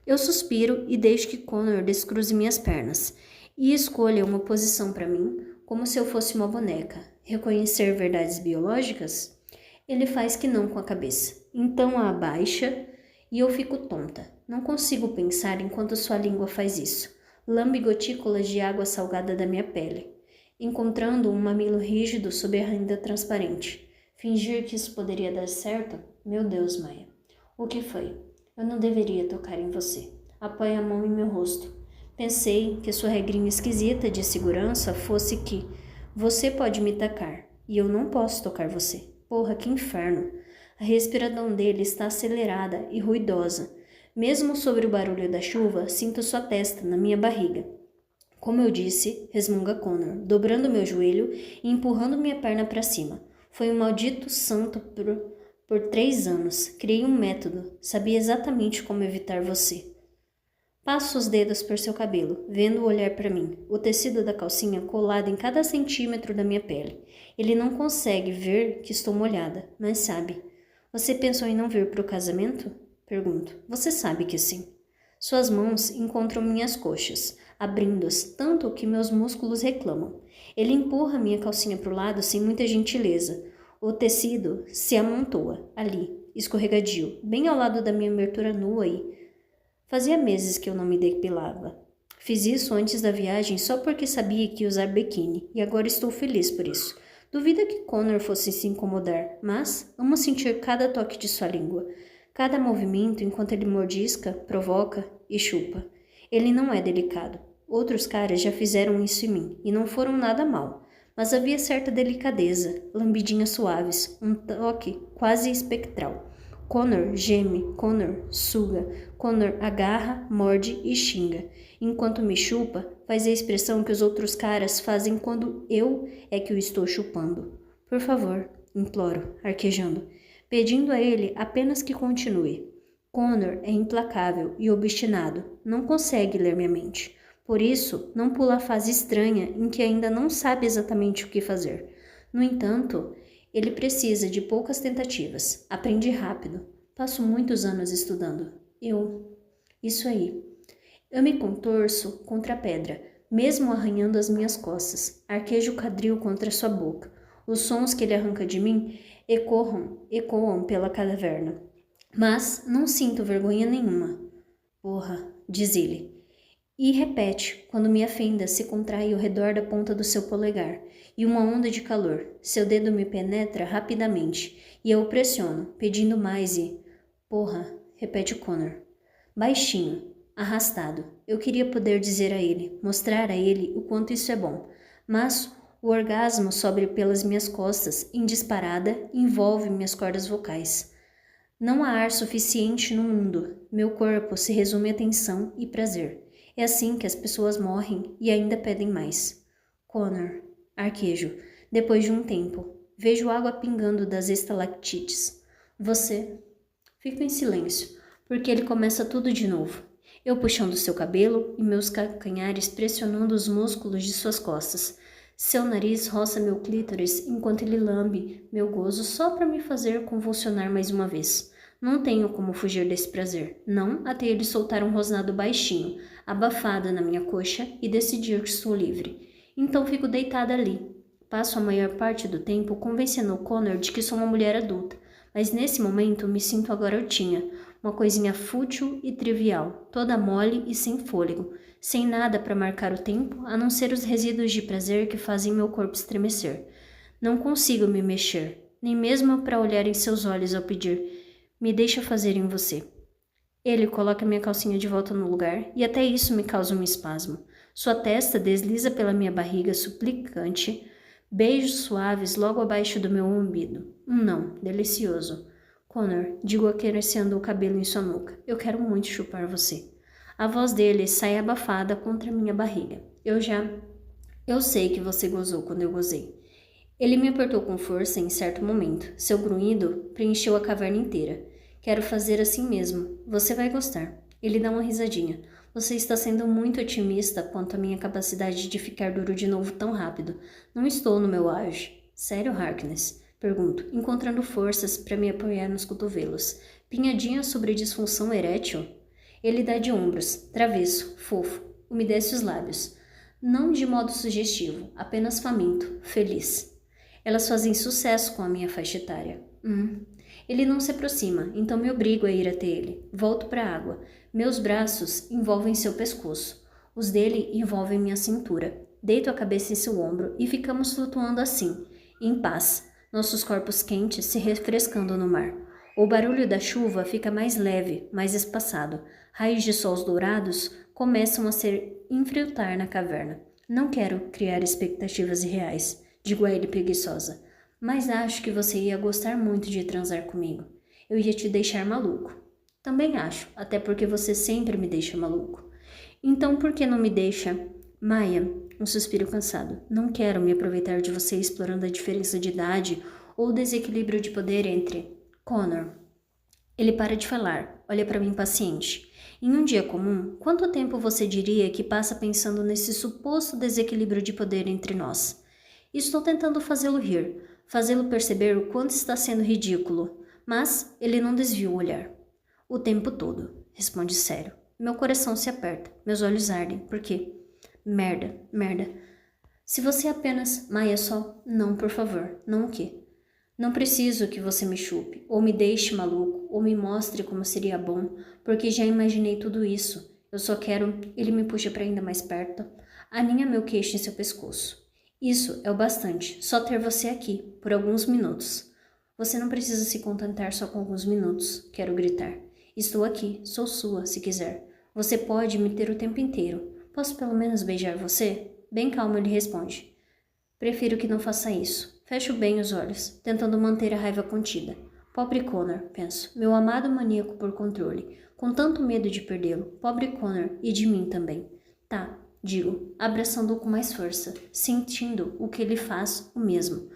Eu suspiro e deixo que Connor descruze minhas pernas e escolha uma posição para mim, como se eu fosse uma boneca. Reconhecer verdades biológicas? Ele faz que não com a cabeça. Então a abaixa e eu fico tonta. Não consigo pensar enquanto sua língua faz isso. Lambe gotículas de água salgada da minha pele, encontrando um mamilo rígido sob a renda transparente. Fingir que isso poderia dar certo? Meu Deus, Maia. O que foi? Eu não deveria tocar em você. Apoie a mão em meu rosto. Pensei que sua regrinha esquisita de segurança fosse que você pode me tacar e eu não posso tocar você. Porra, que inferno. A respiração dele está acelerada e ruidosa. Mesmo sobre o barulho da chuva, sinto sua testa na minha barriga. Como eu disse, resmunga Connor, dobrando meu joelho e empurrando minha perna para cima. Foi um maldito santo por 3 anos. Criei um método. Sabia exatamente como evitar você. Passo os dedos por seu cabelo, vendo-o olhar para mim, o tecido da calcinha colado em cada centímetro da minha pele. Ele não consegue ver que estou molhada, mas sabe. Você pensou em não vir para o casamento? Pergunto. Você sabe que sim. Suas mãos encontram minhas coxas, abrindo-as tanto que meus músculos reclamam. Ele empurra minha calcinha para o lado sem muita gentileza. O tecido se amontoa, ali, escorregadio, bem ao lado da minha abertura nua e... Fazia meses que eu não me depilava. Fiz isso antes da viagem só porque sabia que ia usar biquíni, e agora estou feliz por isso. Duvida que Connor fosse se incomodar, mas amo sentir cada toque de sua língua, cada movimento enquanto ele mordisca, provoca e chupa. Ele não é delicado. Outros caras já fizeram isso em mim, e não foram nada mal. Mas havia certa delicadeza, lambidinhas suaves, um toque quase espectral. Connor geme, Connor suga, Connor agarra, morde e xinga. Enquanto me chupa, faz a expressão que os outros caras fazem quando eu é que o estou chupando. Por favor, imploro, arquejando, pedindo a ele apenas que continue. Connor é implacável e obstinado, não consegue ler minha mente. Por isso, não pula a fase estranha em que ainda não sabe exatamente o que fazer. No entanto, ele precisa de poucas tentativas. Aprendi rápido. Passo muitos anos estudando. Isso aí. Eu me contorço contra a pedra, mesmo arranhando as minhas costas. Arquejo o quadril contra sua boca. Os sons que ele arranca de mim ecoam pela caverna. Mas não sinto vergonha nenhuma. Porra, diz ele. E repete, quando minha fenda se contrai ao redor da ponta do seu polegar, e uma onda de calor. Seu dedo me penetra rapidamente, e eu o pressiono, pedindo mais e... Porra, repete Connor. Baixinho, arrastado. Eu queria poder dizer a ele, mostrar a ele o quanto isso é bom. Mas o orgasmo sobe pelas minhas costas, em disparada, envolve minhas cordas vocais. Não há ar suficiente no mundo. Meu corpo se resume a tensão e prazer. É assim que as pessoas morrem e ainda pedem mais. Connor, arquejo, depois de um tempo, vejo água pingando das estalactites. Você... Fico em silêncio, porque ele começa tudo de novo. Eu puxando seu cabelo e meus calcanhares pressionando os músculos de suas costas. Seu nariz roça meu clítoris enquanto ele lambe meu gozo só para me fazer convulsionar mais uma vez. Não tenho como fugir desse prazer, não até ele soltar um rosnado baixinho, abafado na minha coxa e decidir que estou livre. Então fico deitada ali. Passo a maior parte do tempo convencendo Connor de que sou uma mulher adulta, mas nesse momento me sinto a garotinha, uma coisinha fútil e trivial, toda mole e sem fôlego, sem nada para marcar o tempo, a não ser os resíduos de prazer que fazem meu corpo estremecer. Não consigo me mexer, nem mesmo para olhar em seus olhos ao pedir, me deixa fazer em você. Ele coloca minha calcinha de volta no lugar e até isso me causa um espasmo. Sua testa desliza pela minha barriga suplicante, beijos suaves logo abaixo do meu umbigo. Um não, delicioso. Connor, digo acariciando o cabelo em sua nuca, eu quero muito chupar você. A voz dele sai abafada contra minha barriga. Eu sei que você gozou quando eu gozei. Ele me apertou com força em certo momento. Seu grunhido preencheu a caverna inteira. Quero fazer assim mesmo. Você vai gostar. Ele dá uma risadinha. Você está sendo muito otimista quanto à minha capacidade de ficar duro de novo tão rápido. Não estou no meu auge. Sério, Harkness? Pergunto, encontrando forças para me apoiar nos cotovelos. Pinhadinha sobre disfunção erétil? Ele dá de ombros, travesso, fofo, umedece os lábios. Não de modo sugestivo, apenas faminto, feliz. Elas fazem sucesso com a minha faixa etária. Ele não se aproxima, então me obrigo a ir até ele. Volto para a água. Meus braços envolvem seu pescoço. Os dele envolvem minha cintura. Deito a cabeça em seu ombro e ficamos flutuando assim, em paz, nossos corpos quentes se refrescando no mar. O barulho da chuva fica mais leve, mais espaçado. Raios de sols dourados começam a se infiltrar na caverna. Não quero criar expectativas irreais, digo a ele preguiçosa. Mas acho que você ia gostar muito de transar comigo. Eu ia te deixar maluco. Também acho, até porque você sempre me deixa maluco. Então por que não me deixa? Maia, um suspiro cansado. Não quero me aproveitar de você explorando a diferença de idade ou o desequilíbrio de poder entre... Connor. Ele para de falar, olha para mim impaciente. Em um dia comum, quanto tempo você diria que passa pensando nesse suposto desequilíbrio de poder entre nós? Estou tentando fazê-lo rir, fazê-lo perceber o quanto está sendo ridículo, mas ele não desvia o olhar. O tempo todo, responde sério. Meu coração se aperta, meus olhos ardem. Por quê? Merda. Se você apenas... Maia só... Não, por favor. Não o quê? Não preciso que você me chupe, ou me deixe maluco, ou me mostre como seria bom, porque já imaginei tudo isso. Eu só quero... Ele me puxa para ainda mais perto. Aninha meu queixo em seu pescoço. Isso é o bastante, só ter você aqui, por alguns minutos. Você não precisa se contentar só com alguns minutos, quero gritar. Estou aqui, sou sua, se quiser. Você pode me ter o tempo inteiro. Posso pelo menos beijar você? Bem calmo ele responde. Prefiro que não faça isso. Fecho bem os olhos, tentando manter a raiva contida. Pobre Connor, penso, meu amado maníaco por controle, com tanto medo de perdê-lo. Pobre Connor e de mim também. Tá, digo, abraçando-o com mais força, sentindo o que ele faz o mesmo.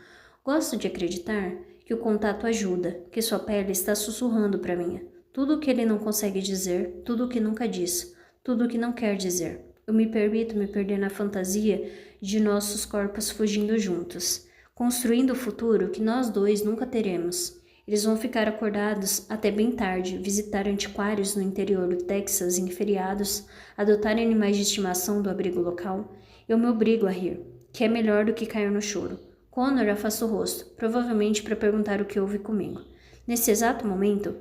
Gosto de acreditar que o contato ajuda, que sua pele está sussurrando para mim. Tudo o que ele não consegue dizer, tudo o que nunca diz, tudo o que não quer dizer. Eu me permito me perder na fantasia de nossos corpos fugindo juntos, construindo o futuro que nós dois nunca teremos. Eles vão ficar acordados até bem tarde, visitar antiquários no interior do Texas em feriados, adotar animais de estimação do abrigo local. Eu me obrigo a rir, que é melhor do que cair no choro. Connor afasta o rosto, provavelmente para perguntar o que houve comigo. Nesse exato momento,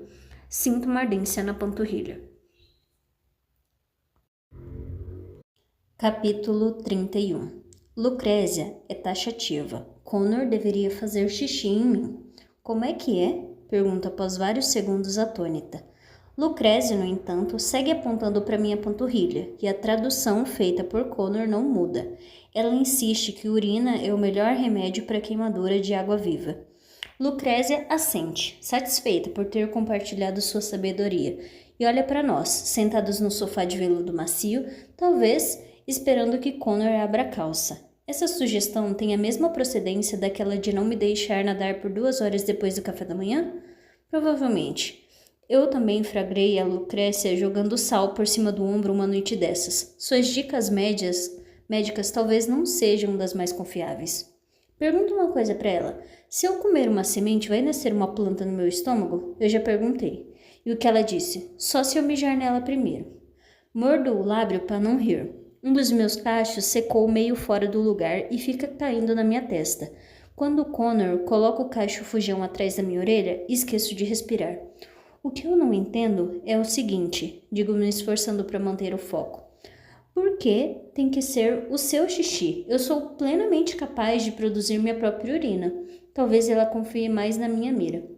sinto uma ardência na panturrilha. Capítulo 31. Lucrézia é taxativa. Connor deveria fazer xixi em mim. Como é que é? Pergunta após vários segundos atônita. Lucrézia, no entanto, segue apontando para minha panturrilha, e a tradução feita por Connor não muda. Ela insiste que urina é o melhor remédio para queimadura de água viva. Lucrézia assente, satisfeita por ter compartilhado sua sabedoria, e olha para nós, sentados no sofá de veludo macio, talvez esperando que Connor abra a calça. Essa sugestão tem a mesma procedência daquela de não me deixar nadar por 2 horas depois do café da manhã? Provavelmente. Eu também flagrei a Lucrécia jogando sal por cima do ombro uma noite dessas. Suas dicas médicas talvez não sejam das mais confiáveis. Pergunto uma coisa para ela. Se eu comer uma semente, vai nascer uma planta no meu estômago? Eu já perguntei. E o que ela disse? Só se eu mijar nela primeiro. Mordo o lábio para não rir. Um dos meus cachos secou meio fora do lugar e fica caindo na minha testa. Quando Connor coloca o cacho fujão atrás da minha orelha, esqueço de respirar. O que eu não entendo é o seguinte, digo me esforçando para manter o foco. Por que tem que ser o seu xixi? Eu sou plenamente capaz de produzir minha própria urina. Talvez ela confie mais na minha mira.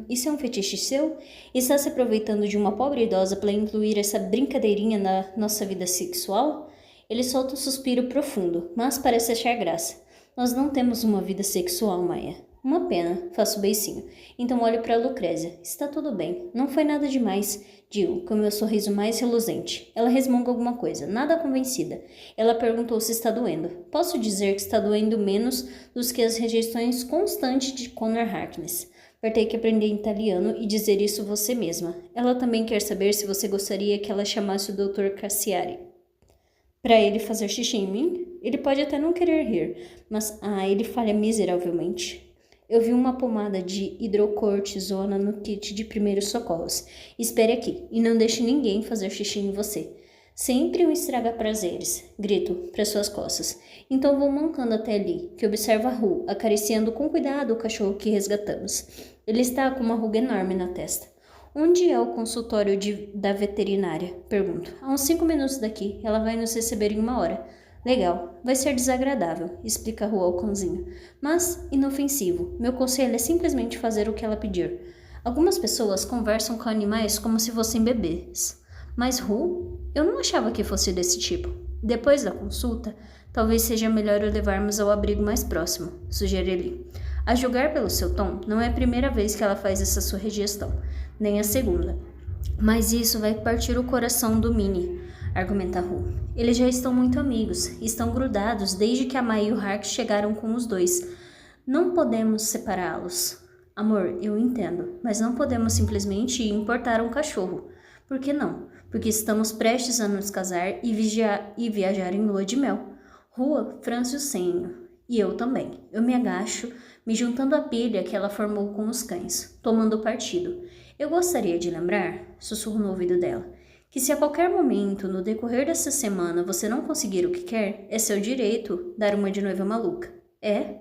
Isso é um fetiche seu? Está se aproveitando de uma pobre idosa para incluir essa brincadeirinha na nossa vida sexual? Ele solta um suspiro profundo, mas parece achar graça. Nós não temos uma vida sexual, Maia. Uma pena, faço beicinho. Então olho para Lucrézia. Está tudo bem, não foi nada demais, digo, com meu sorriso mais reluzente. Ela resmunga alguma coisa, nada convencida. Ela perguntou se está doendo. Posso dizer que está doendo menos do que as rejeições constantes de Connor Harkness. Vai ter que aprender italiano e dizer isso você mesma. Ela também quer saber se você gostaria que ela chamasse o Dr. Cassiari para ele fazer xixi em mim? Ele pode até não querer rir, mas ele falha miseravelmente. Eu vi uma pomada de hidrocortisona no kit de primeiros socorros. Espere aqui e não deixe ninguém fazer xixi em você. Sempre um estraga-prazeres, grito para suas costas. Então vou mancando até ali, que observa Ru, acariciando com cuidado o cachorro que resgatamos. Ele está com uma ruga enorme na testa. Onde é o consultório da veterinária? Pergunto. Há uns 5 minutos daqui. Ela vai nos receber em 1 hora. Legal. Vai ser desagradável, explica Ru ao cãozinho. Mas inofensivo. Meu conselho é simplesmente fazer o que ela pedir. Algumas pessoas conversam com animais como se fossem bebês. Mas Ru, eu não achava que fosse desse tipo. Depois da consulta, talvez seja melhor o levarmos ao abrigo mais próximo, sugere-lhe. A julgar pelo seu tom, não é a primeira vez que ela faz essa sugestão, nem a segunda. Mas isso vai partir o coração do Minnie, argumenta Ru. Eles já estão muito amigos, estão grudados desde que a Mai e o Hark chegaram com os dois. Não podemos separá-los. Amor, eu entendo, mas não podemos simplesmente importar um cachorro. Por que não? Porque estamos prestes a nos casar e viajar em lua de mel. Rua franze o senho. E eu também. Eu me agacho, me juntando à pilha que ela formou com os cães, tomando partido. Eu gostaria de lembrar, sussurro no ouvido dela, que se a qualquer momento, no decorrer dessa semana, você não conseguir o que quer, é seu direito dar uma de noiva maluca. É?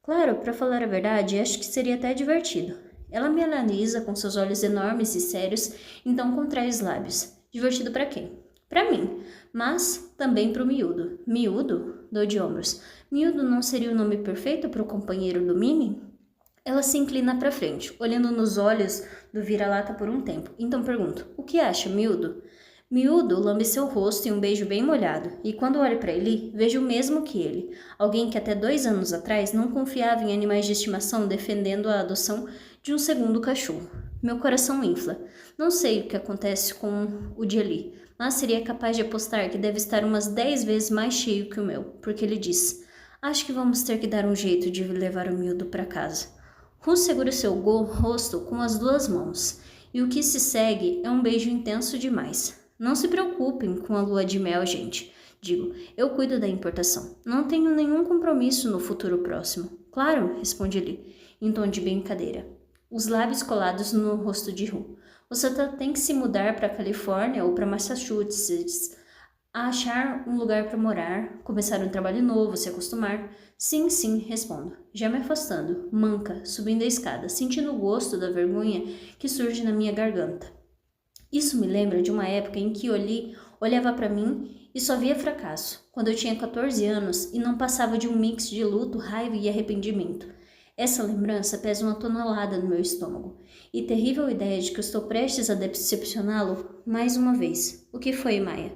Claro, para falar a verdade, acho que seria até divertido. Ela me analisa com seus olhos enormes e sérios, então contrai os lábios. Divertido para quem? Para mim, mas também para o miúdo. Miúdo? Dou de ombros. Miúdo não seria o nome perfeito para o companheiro do Minnie? Ela se inclina para frente, olhando nos olhos do vira-lata por um tempo. Então pergunto, o que acha, miúdo? Miúdo lambe seu rosto em um beijo bem molhado, e quando olho para ele, vejo o mesmo que ele. Alguém que até 2 anos atrás não confiava em animais de estimação defendendo a adoção de um segundo cachorro. Meu coração infla. Não sei o que acontece com o de ali, mas seria capaz de apostar que deve estar umas 10 vezes mais cheio que o meu, porque ele diz, acho que vamos ter que dar um jeito de levar o miúdo para casa. Ru segura seu rosto com as 2 mãos, e o que se segue é um beijo intenso demais. Não se preocupem com a lua de mel, gente. Digo, eu cuido da importação. Não tenho nenhum compromisso no futuro próximo. Claro, responde ele, em tom de brincadeira, os lábios colados no rosto de Ru. Você tem que se mudar para a Califórnia ou para Massachusetts, a achar um lugar para morar, começar um trabalho novo, se acostumar. Sim, sim, respondo, já me afastando, manca, subindo a escada, sentindo o gosto da vergonha que surge na minha garganta. Isso me lembra de uma época em que olhava para mim e só via fracasso, quando eu tinha 14 anos e não passava de um mix de luto, raiva e arrependimento. Essa lembrança pesa 1 tonelada no meu estômago, e terrível ideia de que eu estou prestes a decepcioná-lo mais uma vez. O que foi, Maia?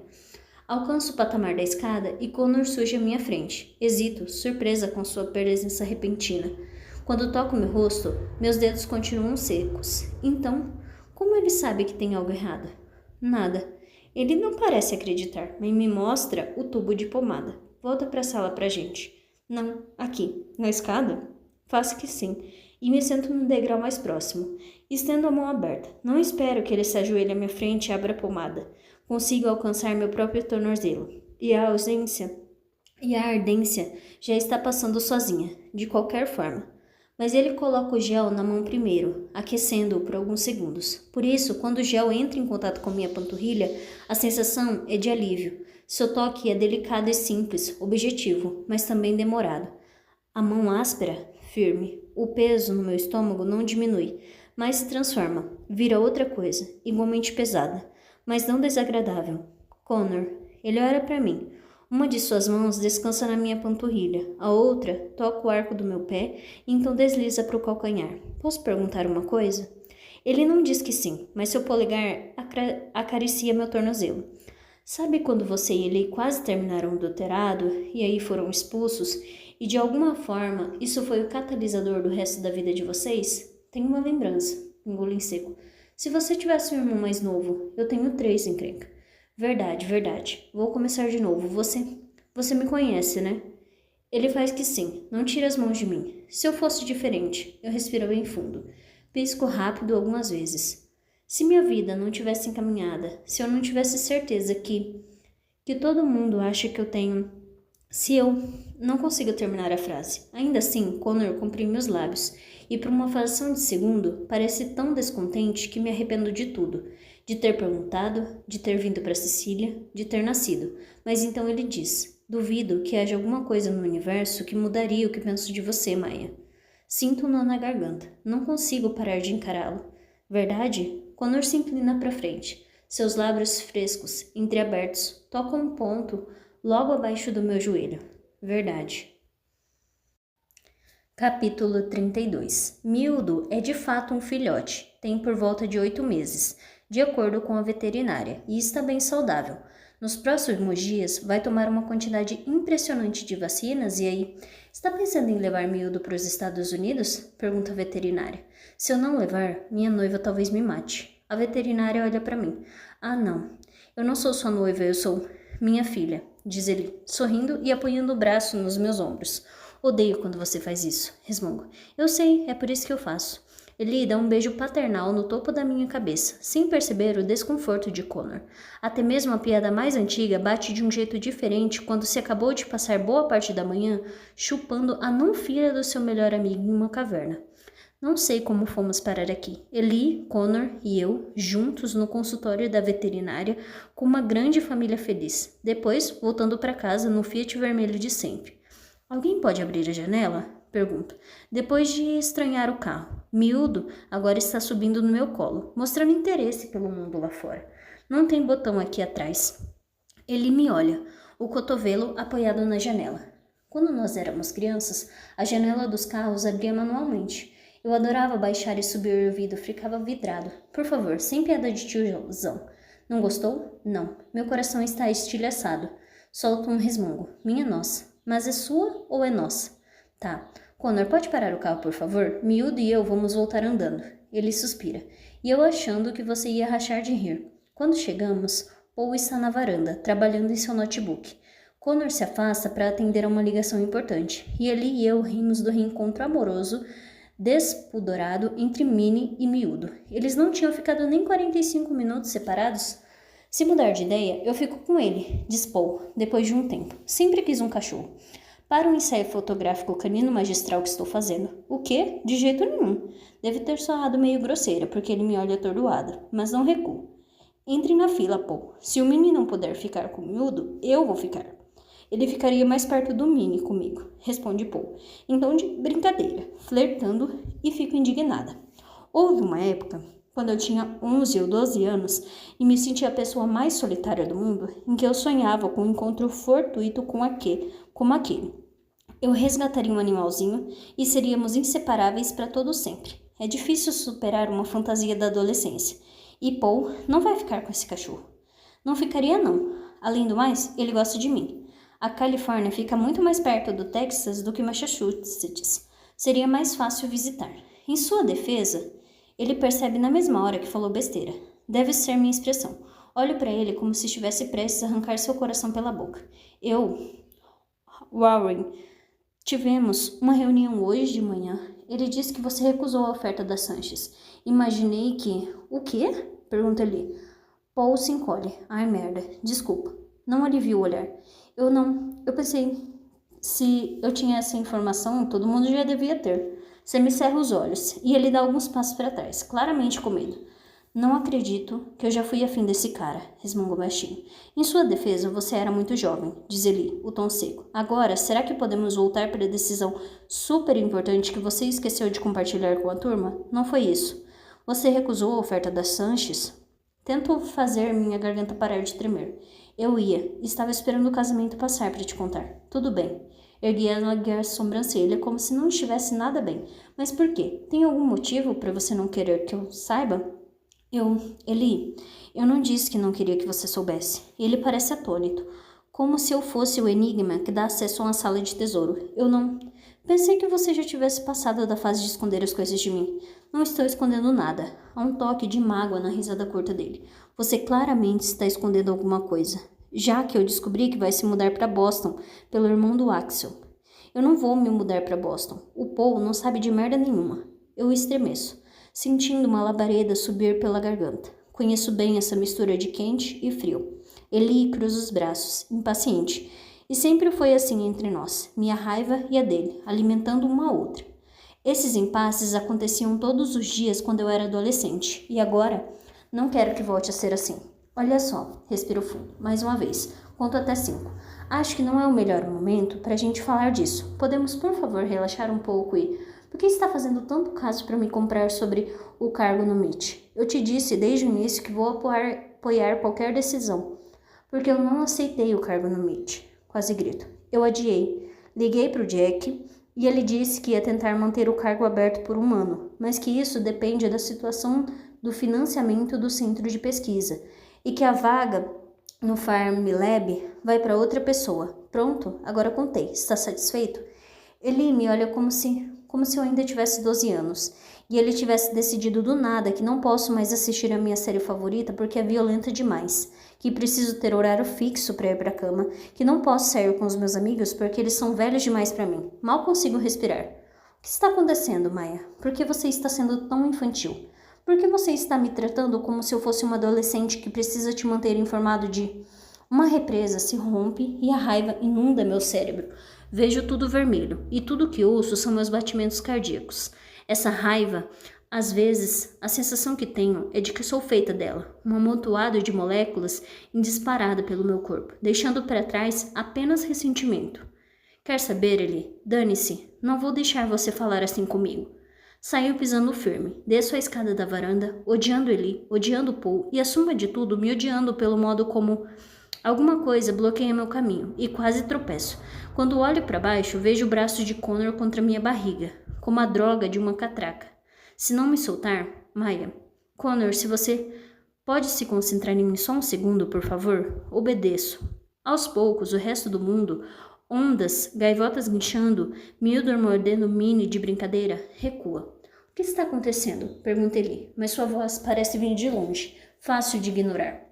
Alcanço o patamar da escada e Connor surge à minha frente. Hesito, surpresa com sua presença repentina. Quando toco meu rosto, meus dedos continuam secos. Então, como ele sabe que tem algo errado? Nada. Ele não parece acreditar, mas me mostra o tubo de pomada. Volta para a sala pra gente. Não, aqui, na escada? Faço que sim, e me sento no degrau mais próximo. Estendo a mão aberta. Não espero que ele se ajoelhe à minha frente e abra a pomada. Consigo alcançar meu próprio tornozelo. E a ardência já está passando sozinha, de qualquer forma. Mas ele coloca o gel na mão primeiro, aquecendo-o por alguns segundos. Por isso, quando o gel entra em contato com minha panturrilha, a sensação é de alívio. Seu toque é delicado e simples, objetivo, mas também demorado. A mão áspera, firme. O peso no meu estômago não diminui, mas se transforma, vira outra coisa, igualmente pesada, mas não desagradável. Connor, ele olha para mim. Uma de suas mãos descansa na minha panturrilha, a outra toca o arco do meu pé e então desliza para o calcanhar. Posso perguntar uma coisa? Ele não diz que sim, mas seu polegar acaricia meu tornozelo. Sabe quando você e ele quase terminaram o doutorado e aí foram expulsos e de alguma forma isso foi o catalisador do resto da vida de vocês? Tenho uma lembrança, engolo em seco. Se você tivesse um irmão mais novo, eu tenho 3, encrenca. Verdade, verdade. Vou começar de novo. Você me conhece, né? Ele faz que sim. Não tira as mãos de mim. Se eu fosse diferente, eu respiro bem fundo. Pisco rápido algumas vezes. Se minha vida não tivesse encaminhada, se eu não tivesse certeza que todo mundo acha que eu tenho Se eu não consigo terminar a frase. Ainda assim, Connor comprime os lábios, e por uma fração de segundo, parece tão descontente que me arrependo de tudo. De ter perguntado, de ter vindo para Sicília, de ter nascido. Mas então ele diz: duvido que haja alguma coisa no universo que mudaria o que penso de você, Maia. Sinto um nó na garganta. Não consigo parar de encará-lo. Verdade? Connor se inclina para frente. Seus lábios frescos, entreabertos, tocam um ponto logo abaixo do meu joelho. Verdade. Capítulo 32. Mildo é de fato um filhote. Tem por volta de 8 meses, de acordo com a veterinária, e está bem saudável. Nos próximos dias vai tomar uma quantidade impressionante de vacinas e aí... Está pensando em levar Mildo para os Estados Unidos? Pergunta a veterinária. Se eu não levar, minha noiva talvez me mate. A veterinária olha para mim. Ah, não. Eu não sou sua noiva, eu sou minha filha, diz ele, sorrindo e apoiando o braço nos meus ombros. Odeio quando você faz isso, resmungo. Eu sei, é por isso que eu faço. Ele dá um beijo paternal no topo da minha cabeça, sem perceber o desconforto de Connor. Até mesmo a piada mais antiga bate de um jeito diferente quando se acabou de passar boa parte da manhã chupando a não-filha do seu melhor amigo em uma caverna. Não sei como fomos parar aqui. Eli, Connor e eu, juntos no consultório da veterinária, com uma grande família feliz. Depois, voltando para casa no Fiat vermelho de sempre. Alguém pode abrir a janela? Pergunto. Depois de estranhar o carro. Miúdo agora está subindo no meu colo, mostrando interesse pelo mundo lá fora. Não tem botão aqui atrás. Ele me olha, o cotovelo apoiado na janela. Quando nós éramos crianças, a janela dos carros abria manualmente. Eu adorava baixar e subir o vidro, ficava vidrado. Por favor, sem piada de tiozão. Não gostou? Não. Meu coração está estilhaçado. Solto um resmungo. Minha nossa. Mas é sua ou é nossa? Tá. Connor, pode parar o carro, por favor? Miúdo e eu vamos voltar andando. Ele suspira. E eu achando que você ia rachar de rir. Quando chegamos, Paul está na varanda, trabalhando em seu notebook. Connor se afasta para atender a uma ligação importante. E ele e eu rimos do reencontro amoroso despudorado entre Minnie e Miúdo. Eles não tinham ficado nem 45 minutos separados. Se mudar de ideia, eu fico com ele, diz Paul, depois de um tempo. Sempre quis um cachorro. Para o ensaio fotográfico canino magistral que estou fazendo. O quê? De jeito nenhum. Deve ter soado meio grosseira, porque ele me olha atordoado, mas não recuo. Entre na fila, Paul. Se o Minnie não puder ficar com o Miúdo, eu vou ficar. Ele ficaria mais perto do Minnie comigo, responde Paul. Então de brincadeira, flertando e fico indignada. Houve uma época, quando eu tinha 11 ou 12 anos e me sentia a pessoa mais solitária do mundo, em que eu sonhava com um encontro fortuito como aquele. Eu resgataria um animalzinho e seríamos inseparáveis para todo sempre. É difícil superar uma fantasia da adolescência. E Paul não vai ficar com esse cachorro. Não ficaria não. Além do mais, ele gosta de mim. A Califórnia fica muito mais perto do Texas do que Massachusetts. Seria mais fácil visitar. Em sua defesa, ele percebe na mesma hora que falou besteira. Deve ser minha expressão. Olho para ele como se estivesse prestes a arrancar seu coração pela boca. Warren, tivemos uma reunião hoje de manhã. Ele disse que você recusou a oferta da Sanches. Imaginei que... O quê? Pergunta ele. Paul se encolhe. Ai, merda. Desculpa. Não alivia o olhar. Eu pensei, se eu tinha essa informação, todo mundo já devia ter. Você me cerra os olhos, e ele dá alguns passos para trás, claramente com medo. Não acredito que eu já fui afim desse cara, resmungou baixinho. Em sua defesa, você era muito jovem, diz ele, o tom seco. Agora, será que podemos voltar para a decisão super importante que você esqueceu de compartilhar com a turma? Não foi isso. Você recusou a oferta da Sanches? Tento fazer minha garganta parar de tremer. Eu estava esperando o casamento passar para te contar. Tudo bem. Ergui a sobrancelha como se não estivesse nada bem. Mas por quê? Tem algum motivo para você não querer que eu saiba? Eu não disse que não queria que você soubesse. Ele parece atônito. Como se eu fosse o enigma que dá acesso a uma sala de tesouro. Eu não... Pensei que você já tivesse passado da fase de esconder as coisas de mim. Não estou escondendo nada. Há um toque de mágoa na risada curta dele. Você claramente está escondendo alguma coisa. Já que eu descobri que vai se mudar para Boston pelo irmão do Axel. Eu não vou me mudar para Boston. O Paul não sabe de merda nenhuma. Eu estremeço, sentindo uma labareda subir pela garganta. Conheço bem essa mistura de quente e frio. Eli cruza os braços, impaciente. E sempre foi assim entre nós, minha raiva e a dele, alimentando uma a outra. Esses impasses aconteciam todos os dias quando eu era adolescente, e agora não quero que volte a ser assim. Olha só, respiro fundo, mais uma vez, conto até 5. Acho que não é o melhor momento para a gente falar disso. Podemos, por favor, relaxar um pouco e... Por que está fazendo tanto caso para me comprar sobre o cargo no MIT? Eu te disse desde o início que vou apoiar qualquer decisão, porque eu não aceitei o cargo no MIT. Quase grito. Eu adiei. Liguei para o Jack e ele disse que ia tentar manter o cargo aberto por um ano, mas que isso depende da situação do financiamento do centro de pesquisa e que a vaga no Farm Lab vai para outra pessoa. Pronto, agora contei. Está satisfeito? Ele me olha como se eu ainda tivesse 12 anos e ele tivesse decidido do nada que não posso mais assistir a minha série favorita porque é violenta demais, que preciso ter horário fixo para ir para a cama, que não posso sair com os meus amigos porque eles são velhos demais para mim. Mal consigo respirar. O que está acontecendo, Maya? Por que você está sendo tão infantil? Por que você está me tratando como se eu fosse uma adolescente que precisa te manter informado de... Uma represa se rompe e a raiva inunda meu cérebro. Vejo tudo vermelho e tudo que ouço são meus batimentos cardíacos. Essa raiva, às vezes, a sensação que tenho é de que sou feita dela, um amontoado de moléculas disparada pelo meu corpo, deixando para trás apenas ressentimento. Quer saber, Eli? Dane-se, não vou deixar você falar assim comigo. Saiu pisando firme, desço a escada da varanda, odiando Eli, odiando Paul e, acima de tudo, me odiando pelo modo como... Alguma coisa bloqueia meu caminho e quase tropeço. Quando olho para baixo, vejo o braço de Connor contra minha barriga, como a droga de uma catraca. Se não me soltar, Maya... Connor, se você pode se concentrar em mim só um segundo, por favor? Obedeço. Aos poucos, o resto do mundo, ondas, gaivotas guinchando, Mildor mordendo Minnie de brincadeira, recua. O que está acontecendo? Perguntei-lhe, mas sua voz parece vir de longe, fácil de ignorar.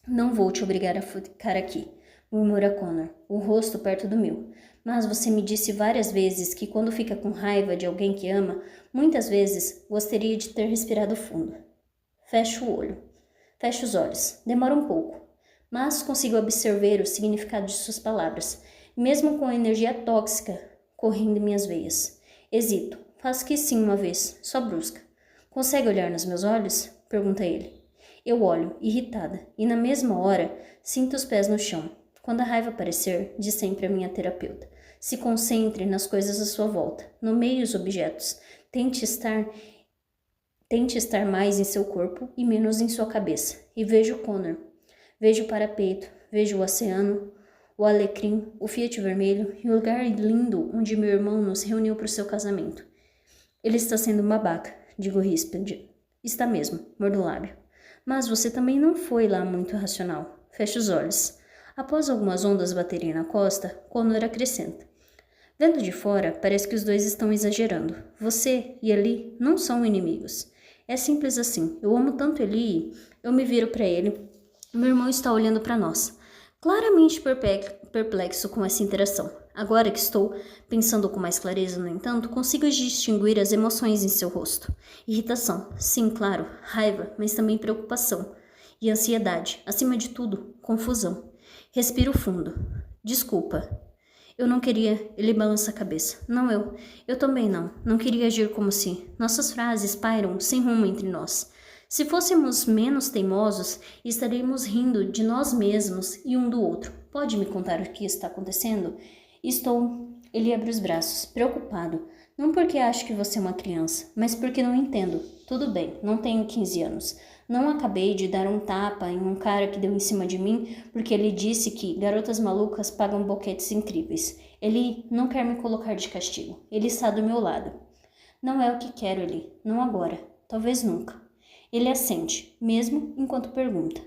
Não vou te obrigar a ficar aqui, murmura Connor, o rosto perto do meu. Mas você me disse várias vezes que quando fica com raiva de alguém que ama, muitas vezes gostaria de ter respirado fundo. Fecho o olho. Fecho os olhos. Demora um pouco, mas consigo absorver o significado de suas palavras, mesmo com a energia tóxica correndo em minhas veias. Hesito. Faço que sim uma vez, só brusca. Consegue olhar nos meus olhos? Pergunta ele. Eu olho, irritada, e na mesma hora sinto os pés no chão. Quando a raiva aparecer, diz sempre a minha terapeuta, se concentre nas coisas à sua volta, nomeie os objetos, tente estar mais em seu corpo e menos em sua cabeça. E vejo Connor, vejo o parapeito, vejo o oceano, o alecrim, o Fiat vermelho e o lugar lindo onde meu irmão nos reuniu para o seu casamento. Ele está sendo babaca, digo ríspido. Está mesmo, mordo o lábio. Mas você também não foi lá muito racional. Fecha os olhos. Após algumas ondas baterem na costa, Connor acrescenta. Vendo de fora, parece que os dois estão exagerando. Você e Eli não são inimigos. É simples assim. Eu amo tanto Eli. Eu me viro para ele. Meu irmão está olhando para nós. Claramente perplexo com essa interação. Agora que estou pensando com mais clareza, no entanto, consigo distinguir as emoções em seu rosto. Irritação, sim, claro, raiva, mas também preocupação. E ansiedade, acima de tudo, confusão. Respiro fundo. Desculpa. Eu não queria... Ele balança a cabeça. Não eu. Eu também não. Não queria agir como se... Nossas frases pairam sem rumo entre nós. Se fôssemos menos teimosos, estaríamos rindo de nós mesmos e um do outro. Pode me contar o que está acontecendo? Estou... Ele abre os braços, preocupado. Não porque acho que você é uma criança, mas porque não entendo. Tudo bem, não tenho 15 anos. Não acabei de dar um tapa em um cara que deu em cima de mim porque ele disse que garotas malucas pagam boquetes incríveis. Ele não quer me colocar de castigo. Ele está do meu lado. Não é o que quero, Eli. Não agora. Talvez nunca. Ele assente, mesmo enquanto pergunta.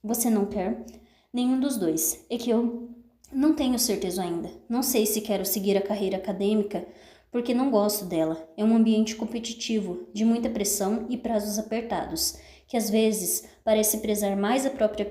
Você não quer? Nenhum dos dois. É que eu não tenho certeza ainda. Não sei se quero seguir a carreira acadêmica porque não gosto dela. É um ambiente competitivo, de muita pressão e prazos apertados, que às vezes parece prezar mais a própria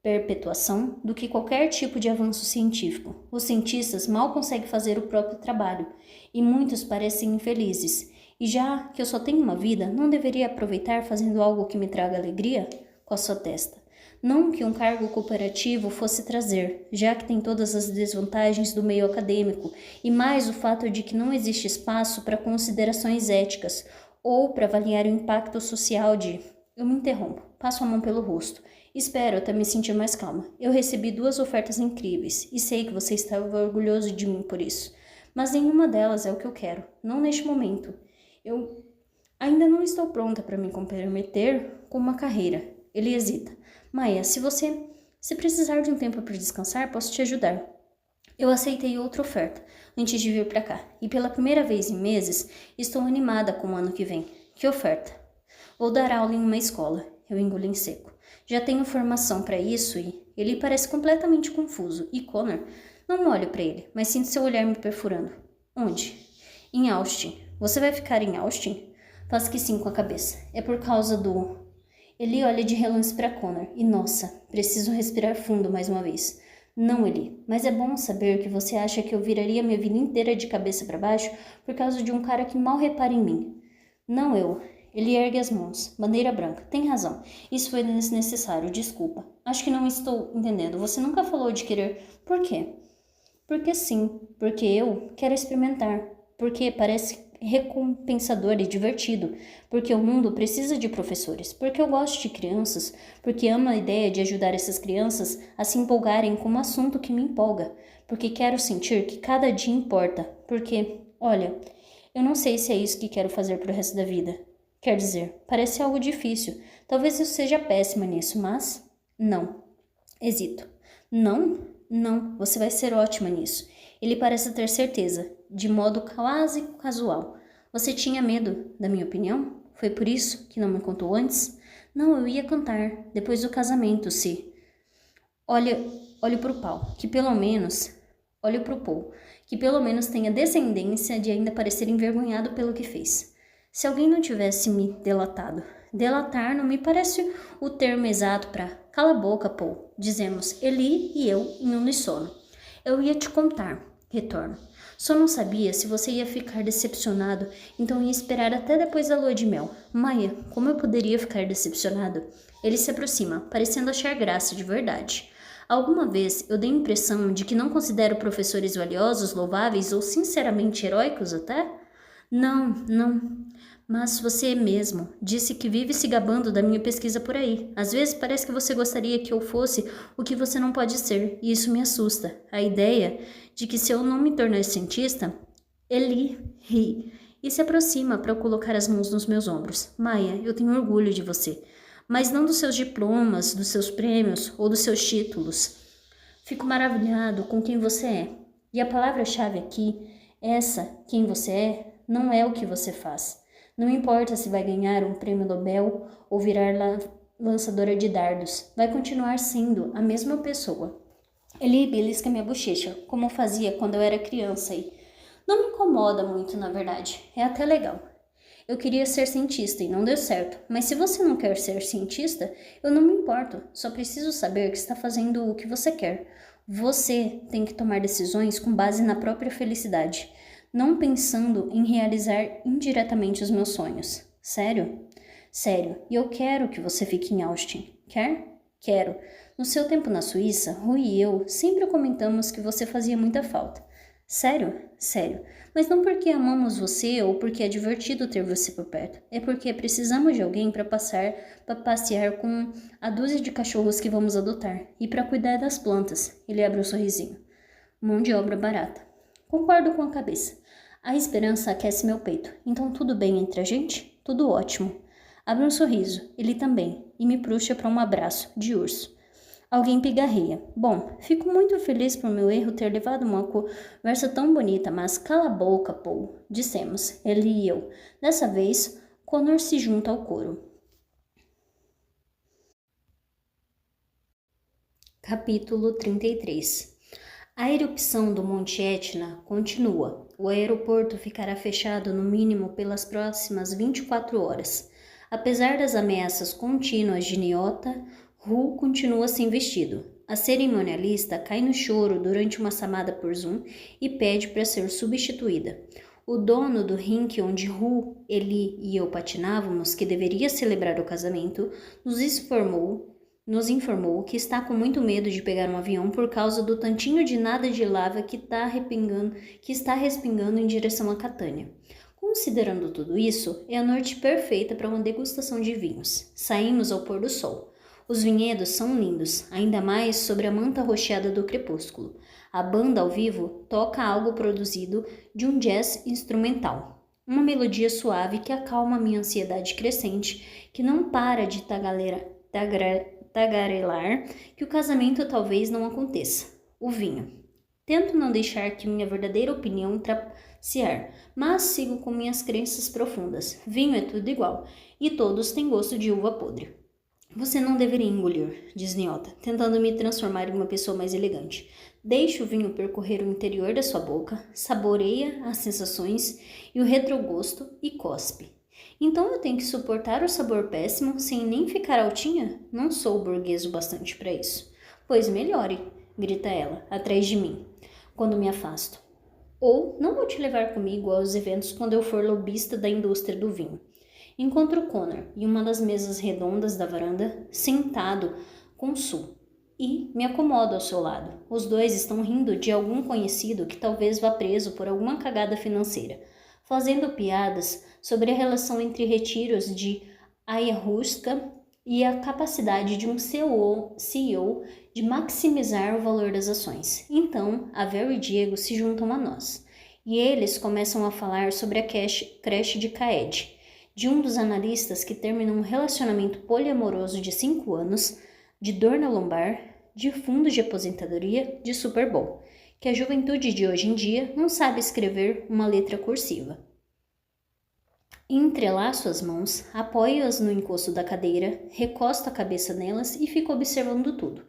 perpetuação do que qualquer tipo de avanço científico. Os cientistas mal conseguem fazer o próprio trabalho e muitos parecem infelizes. E já que eu só tenho uma vida, não deveria aproveitar fazendo algo que me traga alegria? Com a sua testa. Não que um cargo cooperativo fosse trazer, já que tem todas as desvantagens do meio acadêmico, e mais o fato de que não existe espaço para considerações éticas ou para avaliar o impacto social de... Eu me interrompo, passo a mão pelo rosto. Espero até me sentir mais calma. Eu recebi 2 ofertas incríveis e sei que você estava orgulhoso de mim por isso. Mas nenhuma delas é o que eu quero, não neste momento. Eu ainda não estou pronta para me comprometer com uma carreira. Ele hesita. Maia, se precisar de um tempo para descansar, posso te ajudar. Eu aceitei outra oferta antes de vir para cá. E pela primeira vez em meses, estou animada com o ano que vem. Que oferta? Vou dar aula em uma escola. Eu engoli em seco. Já tenho formação para isso e... Ele parece completamente confuso. E Connor? Não olho para ele, mas sinto seu olhar me perfurando. Onde? Em Austin. Você vai ficar em Austin? Faz que sim com a cabeça. É por causa do... Eli olha de relance para Connor e, nossa, preciso respirar fundo mais uma vez. Não, Eli, mas é bom saber que você acha que eu viraria minha vida inteira de cabeça para baixo por causa de um cara que mal repara em mim. Não eu. Ele ergue as mãos. Bandeira branca. Tem razão. Isso foi desnecessário. Desculpa. Acho que não estou entendendo. Você nunca falou de querer... Por quê? Porque sim. Porque eu quero experimentar. Porque parece recompensador e divertido. Porque o mundo precisa de professores. Porque eu gosto de crianças. Porque amo a ideia de ajudar essas crianças a se empolgarem com um assunto que me empolga. Porque quero sentir que cada dia importa. Porque, olha, eu não sei se é isso que quero fazer pro resto da vida. Quer dizer, parece algo difícil. Talvez eu seja péssima nisso, mas... Não. Hesito. Não? Não, você vai ser ótima nisso. Ele parece ter certeza, de modo quase casual. Você tinha medo da minha opinião? Foi por isso que não me contou antes? Não, eu ia cantar, depois do casamento, se... Olho pro Paul, que pelo menos... Olho pro Paul, que pelo menos tenha descendência de ainda parecer envergonhado pelo que fez. Se alguém não tivesse me delatado. Delatar não me parece o termo exato para cala a boca, Paul. Dizemos Eli e eu em uníssono. Eu ia te contar, retorno. Só não sabia se você ia ficar decepcionado, então ia esperar até depois da lua de mel. Maia, como eu poderia ficar decepcionado? Ele se aproxima, parecendo achar graça de verdade. Alguma vez eu dei a impressão de que não considero professores valiosos, louváveis ou sinceramente heróicos até? Não. Mas você mesmo disse que vive se gabando da minha pesquisa por aí. Às vezes parece que você gostaria que eu fosse o que você não pode ser, e isso me assusta. A ideia de que se eu não me tornar cientista... Eli ri e se aproxima para colocar as mãos nos meus ombros. Maia, eu tenho orgulho de você, mas não dos seus diplomas, dos seus prêmios ou dos seus títulos. Fico maravilhado com quem você é. E a palavra-chave aqui, quem você é, não é o que você faz. Não importa se vai ganhar um prêmio Nobel ou virar lançadora de dardos, vai continuar sendo a mesma pessoa. Ele belisca minha bochecha, como fazia quando eu era criança e... Não me incomoda muito, na verdade. É até legal. Eu queria ser cientista e não deu certo, mas se você não quer ser cientista, eu não me importo. Só preciso saber que está fazendo o que você quer. Você tem que tomar decisões com base na própria felicidade, não pensando em realizar indiretamente os meus sonhos. Sério? Sério. E eu quero que você fique em Austin. Quer? Quero. No seu tempo na Suíça, Rui e eu sempre comentamos que você fazia muita falta. Sério? Sério. Mas não porque amamos você ou porque é divertido ter você por perto. É porque precisamos de alguém para passear com a dúzia de cachorros que vamos adotar e para cuidar das plantas. Ele abre um sorrisinho. Mão de obra barata. Concordo com a cabeça. A esperança aquece meu peito. Então tudo bem entre a gente? Tudo ótimo. Abre um sorriso. Ele também. E me puxa para um abraço de urso. Alguém pigarreia. Bom, fico muito feliz por meu erro ter levado uma conversa tão bonita, mas cala a boca, Paul. Dissemos, ele e eu. Dessa vez, Connor se junta ao coro. Capítulo 33. A erupção do Monte Etna continua. O aeroporto ficará fechado no mínimo pelas próximas 24 horas. Apesar das ameaças contínuas de Niota, Ru continua sem vestido. A cerimonialista cai no choro durante uma chamada por Zoom e pede para ser substituída. O dono do rink onde Ru, Eli e eu patinávamos, que deveria celebrar o casamento, nos informou nos informou que está com muito medo de pegar um avião por causa do tantinho de nada de lava que está respingando em direção a Catânia. Considerando tudo isso, é a noite perfeita para uma degustação de vinhos. Saímos ao pôr do sol. Os vinhedos são lindos, ainda mais sobre a manta rocheada do crepúsculo. A banda ao vivo toca algo produzido de um jazz instrumental. Uma melodia suave que acalma minha ansiedade crescente, que não para de tagarelar que o casamento talvez não aconteça. O vinho. Tento não deixar que minha verdadeira opinião trapacear, mas sigo com minhas crenças profundas. Vinho é tudo igual, e todos têm gosto de uva podre. Você não deveria engolir, diz Niota, tentando me transformar em uma pessoa mais elegante. Deixe o vinho percorrer o interior da sua boca, saboreia as sensações e o retrogosto e cospe. Então eu tenho que suportar o sabor péssimo sem nem ficar altinha? Não sou burguês o bastante para isso. Pois melhore, grita ela, atrás de mim, quando me afasto. Ou não vou te levar comigo aos eventos quando eu for lobista da indústria do vinho. Encontro Connor em uma das mesas redondas da varanda, sentado com Sue, e me acomodo ao seu lado. Os dois estão rindo de algum conhecido que talvez vá preso por alguma cagada financeira, fazendo piadas sobre a relação entre retiros de ayahuasca e a capacidade de um CEO de maximizar o valor das ações. Então, a Vera e Diego se juntam a nós, e eles começam a falar sobre a creche de Kaed, de um dos analistas que terminou um relacionamento poliamoroso de 5 anos, de dor na lombar, de fundos de aposentadoria, de Super Bowl, que a juventude de hoje em dia não sabe escrever uma letra cursiva. Entrelaço as mãos, apoio-as no encosto da cadeira, recosto a cabeça nelas e fico observando tudo.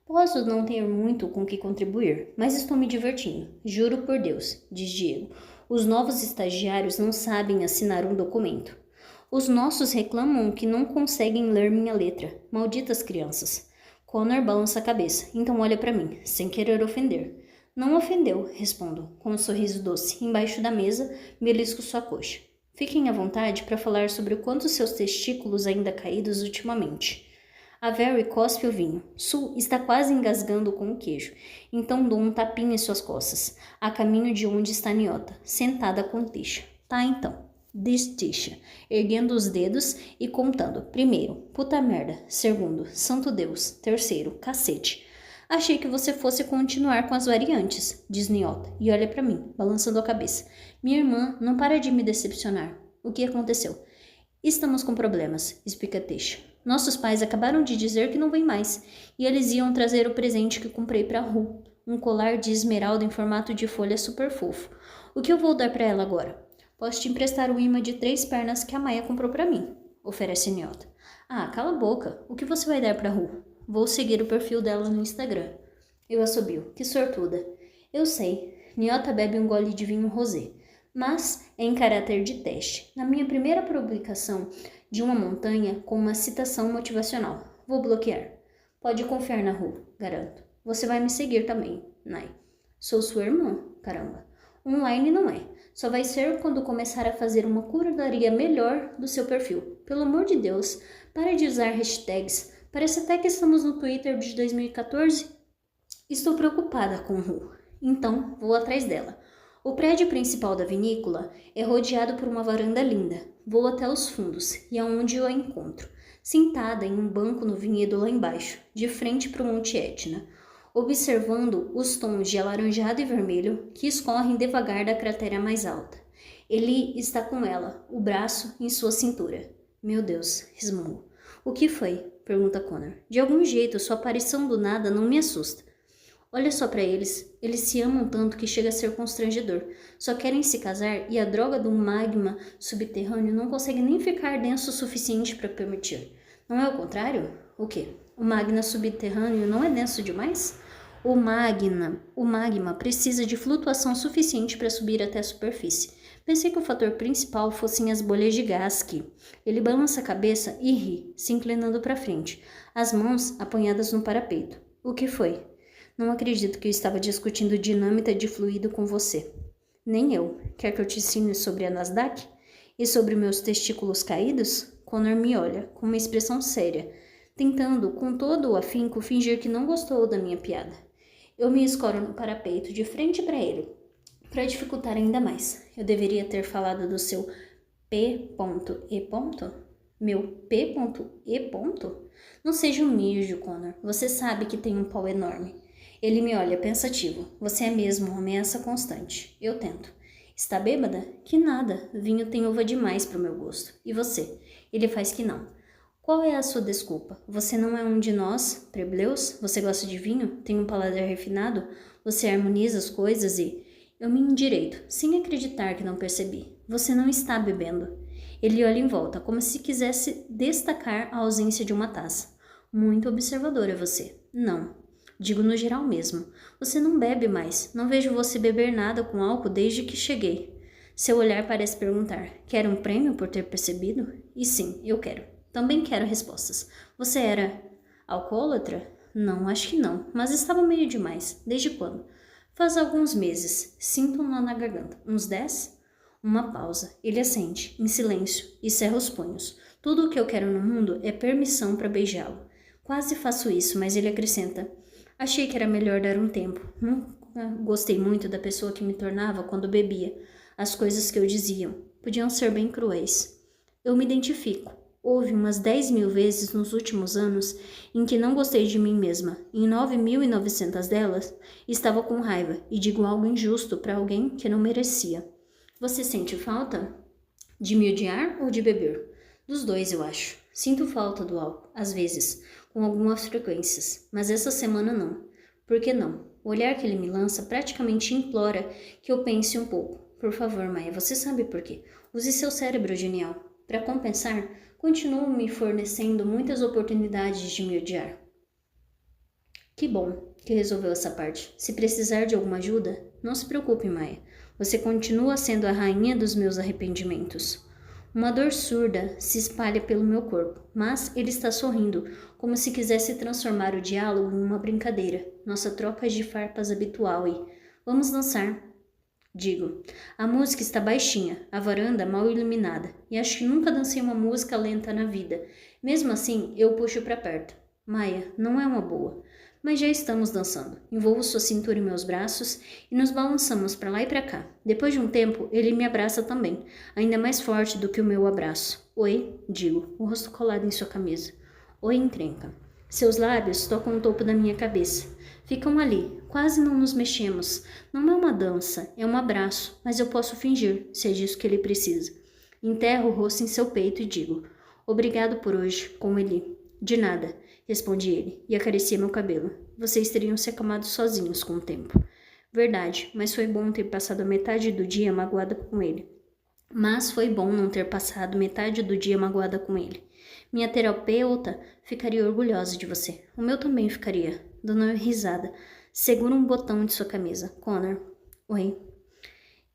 Posso não ter muito com que contribuir, mas estou me divertindo. Juro por Deus, diz Diego. Os novos estagiários não sabem assinar um documento. Os nossos reclamam que não conseguem ler minha letra. Malditas crianças. Connor balança a cabeça, então olha para mim, sem querer ofender. Não ofendeu, respondo, com um sorriso doce. Embaixo da mesa, belisco sua coxa. Fiquem à vontade para falar sobre o quanto seus testículos ainda caídos ultimamente. A Very cospe o vinho. Sue está quase engasgando com o queijo. Então dou um tapinha em suas costas, a caminho de onde está Niota, sentada com Tisha. Tá então, diz Tisha, erguendo os dedos e contando. Primeiro, puta merda. Segundo, santo Deus. Terceiro, cacete. Achei que você fosse continuar com as variantes, diz Niota, e olha para mim, balançando a cabeça. Minha irmã não para de me decepcionar. O que aconteceu? Estamos com problemas, explica Tisha. Nossos pais acabaram de dizer que não vêm mais, e eles iam trazer o presente que comprei para Ru, um colar de esmeralda em formato de folha super fofo. O que eu vou dar para ela agora? Posso te emprestar o imã de 3 pernas que a Maia comprou para mim, oferece Niota. Ah, cala a boca. O que você vai dar para Ru? Vou seguir o perfil dela no Instagram. Eu assobio. Que sortuda. Eu sei. Niota bebe um gole de vinho rosé, mas é em caráter de teste. Na minha primeira publicação de uma montanha com uma citação motivacional. Vou bloquear. Pode confiar na Ru, garanto. Você vai me seguir também, Nai. Sou sua irmã, caramba. Online não é. Só vai ser quando começar a fazer uma curadoria melhor do seu perfil. Pelo amor de Deus, para de usar hashtags. Parece até que estamos no Twitter de 2014. Estou preocupada com Ru, então vou atrás dela. O prédio principal da vinícola é rodeado por uma varanda linda. Vou até os fundos e aonde eu a encontro, sentada em um banco no vinhedo lá embaixo, de frente para o Monte Etna, observando os tons de alaranjado e vermelho que escorrem devagar da cratera mais alta. Ele está com ela, o braço em sua cintura. Meu Deus, resmungo. O que foi? Pergunta Connor. De algum jeito, sua aparição do nada não me assusta. Olha só pra eles. Eles se amam tanto que chega a ser constrangedor. Só querem se casar e a droga do magma subterrâneo não consegue nem ficar denso o suficiente para permitir. Não é o contrário? O quê? O magma subterrâneo não é denso demais? O magma precisa de flutuação suficiente para subir até a superfície. Pensei que o fator principal fossem as bolhas de gás que... Ele balança a cabeça e ri, se inclinando para frente, as mãos apoiadas no parapeito. O que foi? Não acredito que eu estava discutindo dinâmica de fluido com você. Nem eu. Quer que eu te ensine sobre a Nasdaq? E sobre meus testículos caídos? Connor me olha, com uma expressão séria. tentando, com todo o afinco, fingir que não gostou da minha piada. Eu me escoro no parapeito de frente para ele, para dificultar ainda mais. Eu deveria ter falado do seu P.E. Meu P.E. Não seja humilde, Connor. Você sabe que tem um pau enorme. Ele me olha pensativo. Você é mesmo uma ameaça constante. Eu tento. Está bêbada? Que nada. Vinho tem uva demais para o meu gosto. E você? Ele faz que não. Qual é a sua desculpa? Você não é um de nós, plebleus? Você gosta de vinho? Tem um paladar refinado? Você harmoniza as coisas e... Eu me endireito, sem acreditar que não percebi. Você não está bebendo. Ele olha em volta, como se quisesse destacar a ausência de uma taça. Muito observadora você. Não. Digo no geral mesmo. Você não bebe mais. Não vejo você beber nada com álcool desde que cheguei. Seu olhar parece perguntar. Quer um prêmio por ter percebido? E sim, eu quero. Também quero respostas. Você era alcoólatra? Não, acho que não. Mas estava meio demais. Desde quando? Faz alguns meses. Sinto um nó na garganta. Uns 10? Uma pausa. Ele assente, em silêncio, e cerra os punhos. Tudo o que eu quero no mundo é permissão para beijá-lo. Quase faço isso, mas ele acrescenta. Achei que era melhor dar um tempo. Nunca gostei muito da pessoa que me tornava quando bebia. As coisas que eu dizia podiam ser bem cruéis. Eu me identifico. Houve umas 10.000 vezes nos últimos anos em que não gostei de mim mesma. Em 9.900 delas, estava com raiva e digo algo injusto para alguém que não merecia. Você sente falta? De me odiar ou de beber? Dos dois, eu acho. Sinto falta do álcool, às vezes, com algumas frequências, mas essa semana não. Por que não? O olhar que ele me lança praticamente implora que eu pense um pouco. Por favor, Maia, você sabe por quê? Use seu cérebro genial. Para compensar, continuo me fornecendo muitas oportunidades de me odiar. Que bom que resolveu essa parte. Se precisar de alguma ajuda, não se preocupe, Maia. Você continua sendo a rainha dos meus arrependimentos. Uma dor surda se espalha pelo meu corpo, mas ele está sorrindo, como se quisesse transformar o diálogo em uma brincadeira, nossa troca de farpas habitual e... Vamos dançar. Digo. A música está baixinha, a varanda mal iluminada, e acho que nunca dancei uma música lenta na vida. Mesmo assim, eu puxo para perto. Maia, não é uma boa. Mas já estamos dançando. Envolvo sua cintura em meus braços e nos balançamos para lá e para cá. Depois de um tempo, ele me abraça também, ainda mais forte do que o meu abraço. Oi, digo, o rosto colado em sua camisa. Oi, encrenca. Seus lábios tocam o topo da minha cabeça. Ficam ali, quase não nos mexemos. Não é uma dança, é um abraço, mas eu posso fingir, se é disso que ele precisa. Enterro o rosto em seu peito e digo, obrigado por hoje, com ele. De nada, responde ele, e acaricia meu cabelo. Vocês teriam se acalmado sozinhos com o tempo. Verdade, mas foi bom ter passado a metade do dia magoada com ele. Mas foi bom não ter passado metade do dia magoada com ele. Minha terapeuta ficaria orgulhosa de você. O meu também ficaria. Dando uma risada. Segura um botão de sua camisa. Connor. Oi.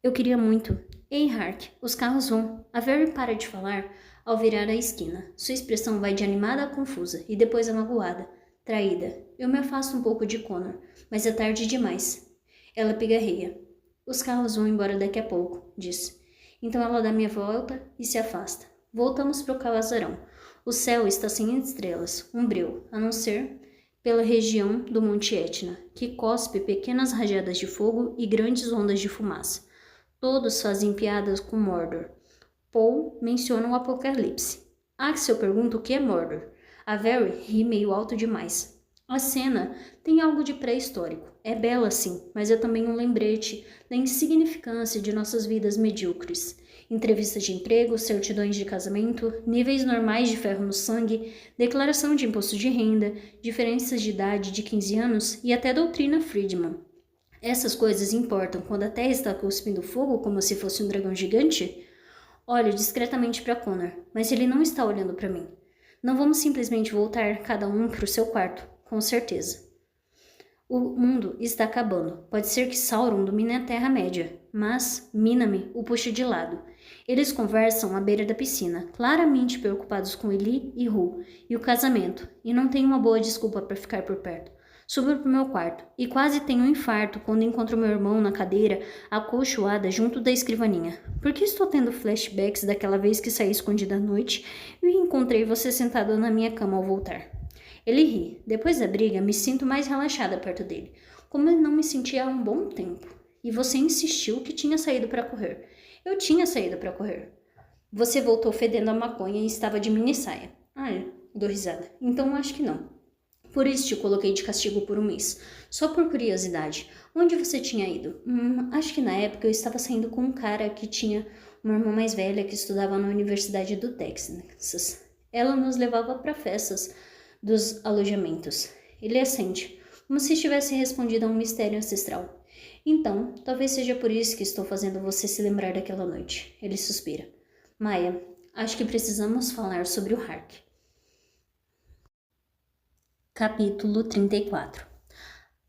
Eu queria muito. Ei, Hark, os carros vão. A Very para de falar ao virar a esquina. Sua expressão vai de animada a confusa e depois a magoada. Traída. Eu me afasto um pouco de Connor, mas é tarde demais. Ela pigarreia. Os carros vão embora daqui a pouco, diz. Então ela dá meia volta e se afasta. Voltamos para o casarão. O céu está sem estrelas, um breu, a não ser pela região do Monte Etna, que cospe pequenas rajadas de fogo e grandes ondas de fumaça. Todos fazem piadas com Mordor. Paul menciona o Apocalipse. Axel pergunta o que é Mordor. A Very ri meio alto demais. A cena tem algo de pré-histórico. É bela sim, mas é também um lembrete da insignificância de nossas vidas medíocres. Entrevistas de emprego, certidões de casamento, níveis normais de ferro no sangue, declaração de imposto de renda, diferenças de idade de 15 anos e até doutrina Friedman. Essas coisas importam quando a Terra está cuspindo fogo como se fosse um dragão gigante? Olho discretamente para Connor, mas ele não está olhando para mim. Não vamos simplesmente voltar cada um para o seu quarto, com certeza. O mundo está acabando. Pode ser que Sauron domine a Terra-média, mas Minami o puxa de lado. Eles conversam à beira da piscina, claramente preocupados com Eli e Ru e o casamento, e não tenho uma boa desculpa para ficar por perto. Subo para o meu quarto e quase tenho um infarto quando encontro meu irmão na cadeira, acolchoada junto da escrivaninha. Por que estou tendo flashbacks daquela vez que saí escondida à noite e encontrei você sentado na minha cama ao voltar? Ele ri. Depois da briga, me sinto mais relaxada perto dele, como eu não me sentia há um bom tempo. E você insistiu que tinha saído para correr. Eu tinha saído para correr. Você voltou fedendo a maconha e estava de mini saia. Ah, é? Dou risada. Então acho que não. Por isso te coloquei de castigo por um mês. Só por curiosidade. Onde você tinha ido? Acho que na época eu estava saindo com um cara que tinha uma irmã mais velha que estudava na Universidade do Texas. Ela nos levava para festas dos alojamentos. Ele assente, como se tivesse respondido a um mistério ancestral. Então, talvez seja por isso que estou fazendo você se lembrar daquela noite. Ele suspira. Maia, acho que precisamos falar sobre o Hark. Capítulo 34.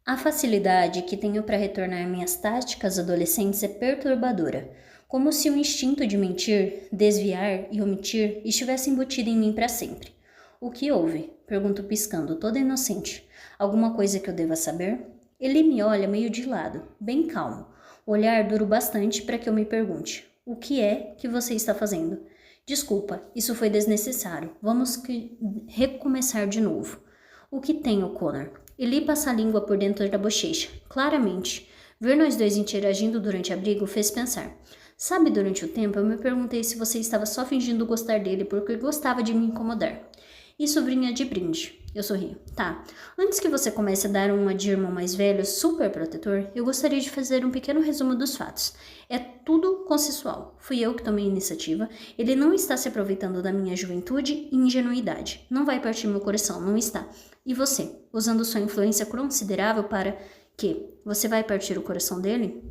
A facilidade que tenho para retornar minhas táticas adolescentes é perturbadora, como se o instinto de mentir, desviar e omitir estivesse embutido em mim para sempre. O que houve? Pergunto piscando, toda inocente. Alguma coisa que eu deva saber? Ele me olha meio de lado, bem calmo. O olhar duro bastante para que eu me pergunte. O que é que você está fazendo? Desculpa, isso foi desnecessário. Vamos recomeçar de novo. O que tem, Connor? Ele passa a língua por dentro da bochecha. Claramente. Ver nós dois interagindo durante a briga o fez pensar. Sabe, durante o tempo eu me perguntei se você estava só fingindo gostar dele porque gostava de me incomodar. Isso vinha de brinde. Eu sorri. Tá. Antes que você comece a dar uma de irmão mais velho, super protetor, eu gostaria de fazer um pequeno resumo dos fatos. É tudo consensual. Fui eu que tomei a iniciativa. Ele não está se aproveitando da minha juventude e ingenuidade. Não vai partir meu coração, não está. E você, usando sua influência considerável para que você vai partir o coração dele?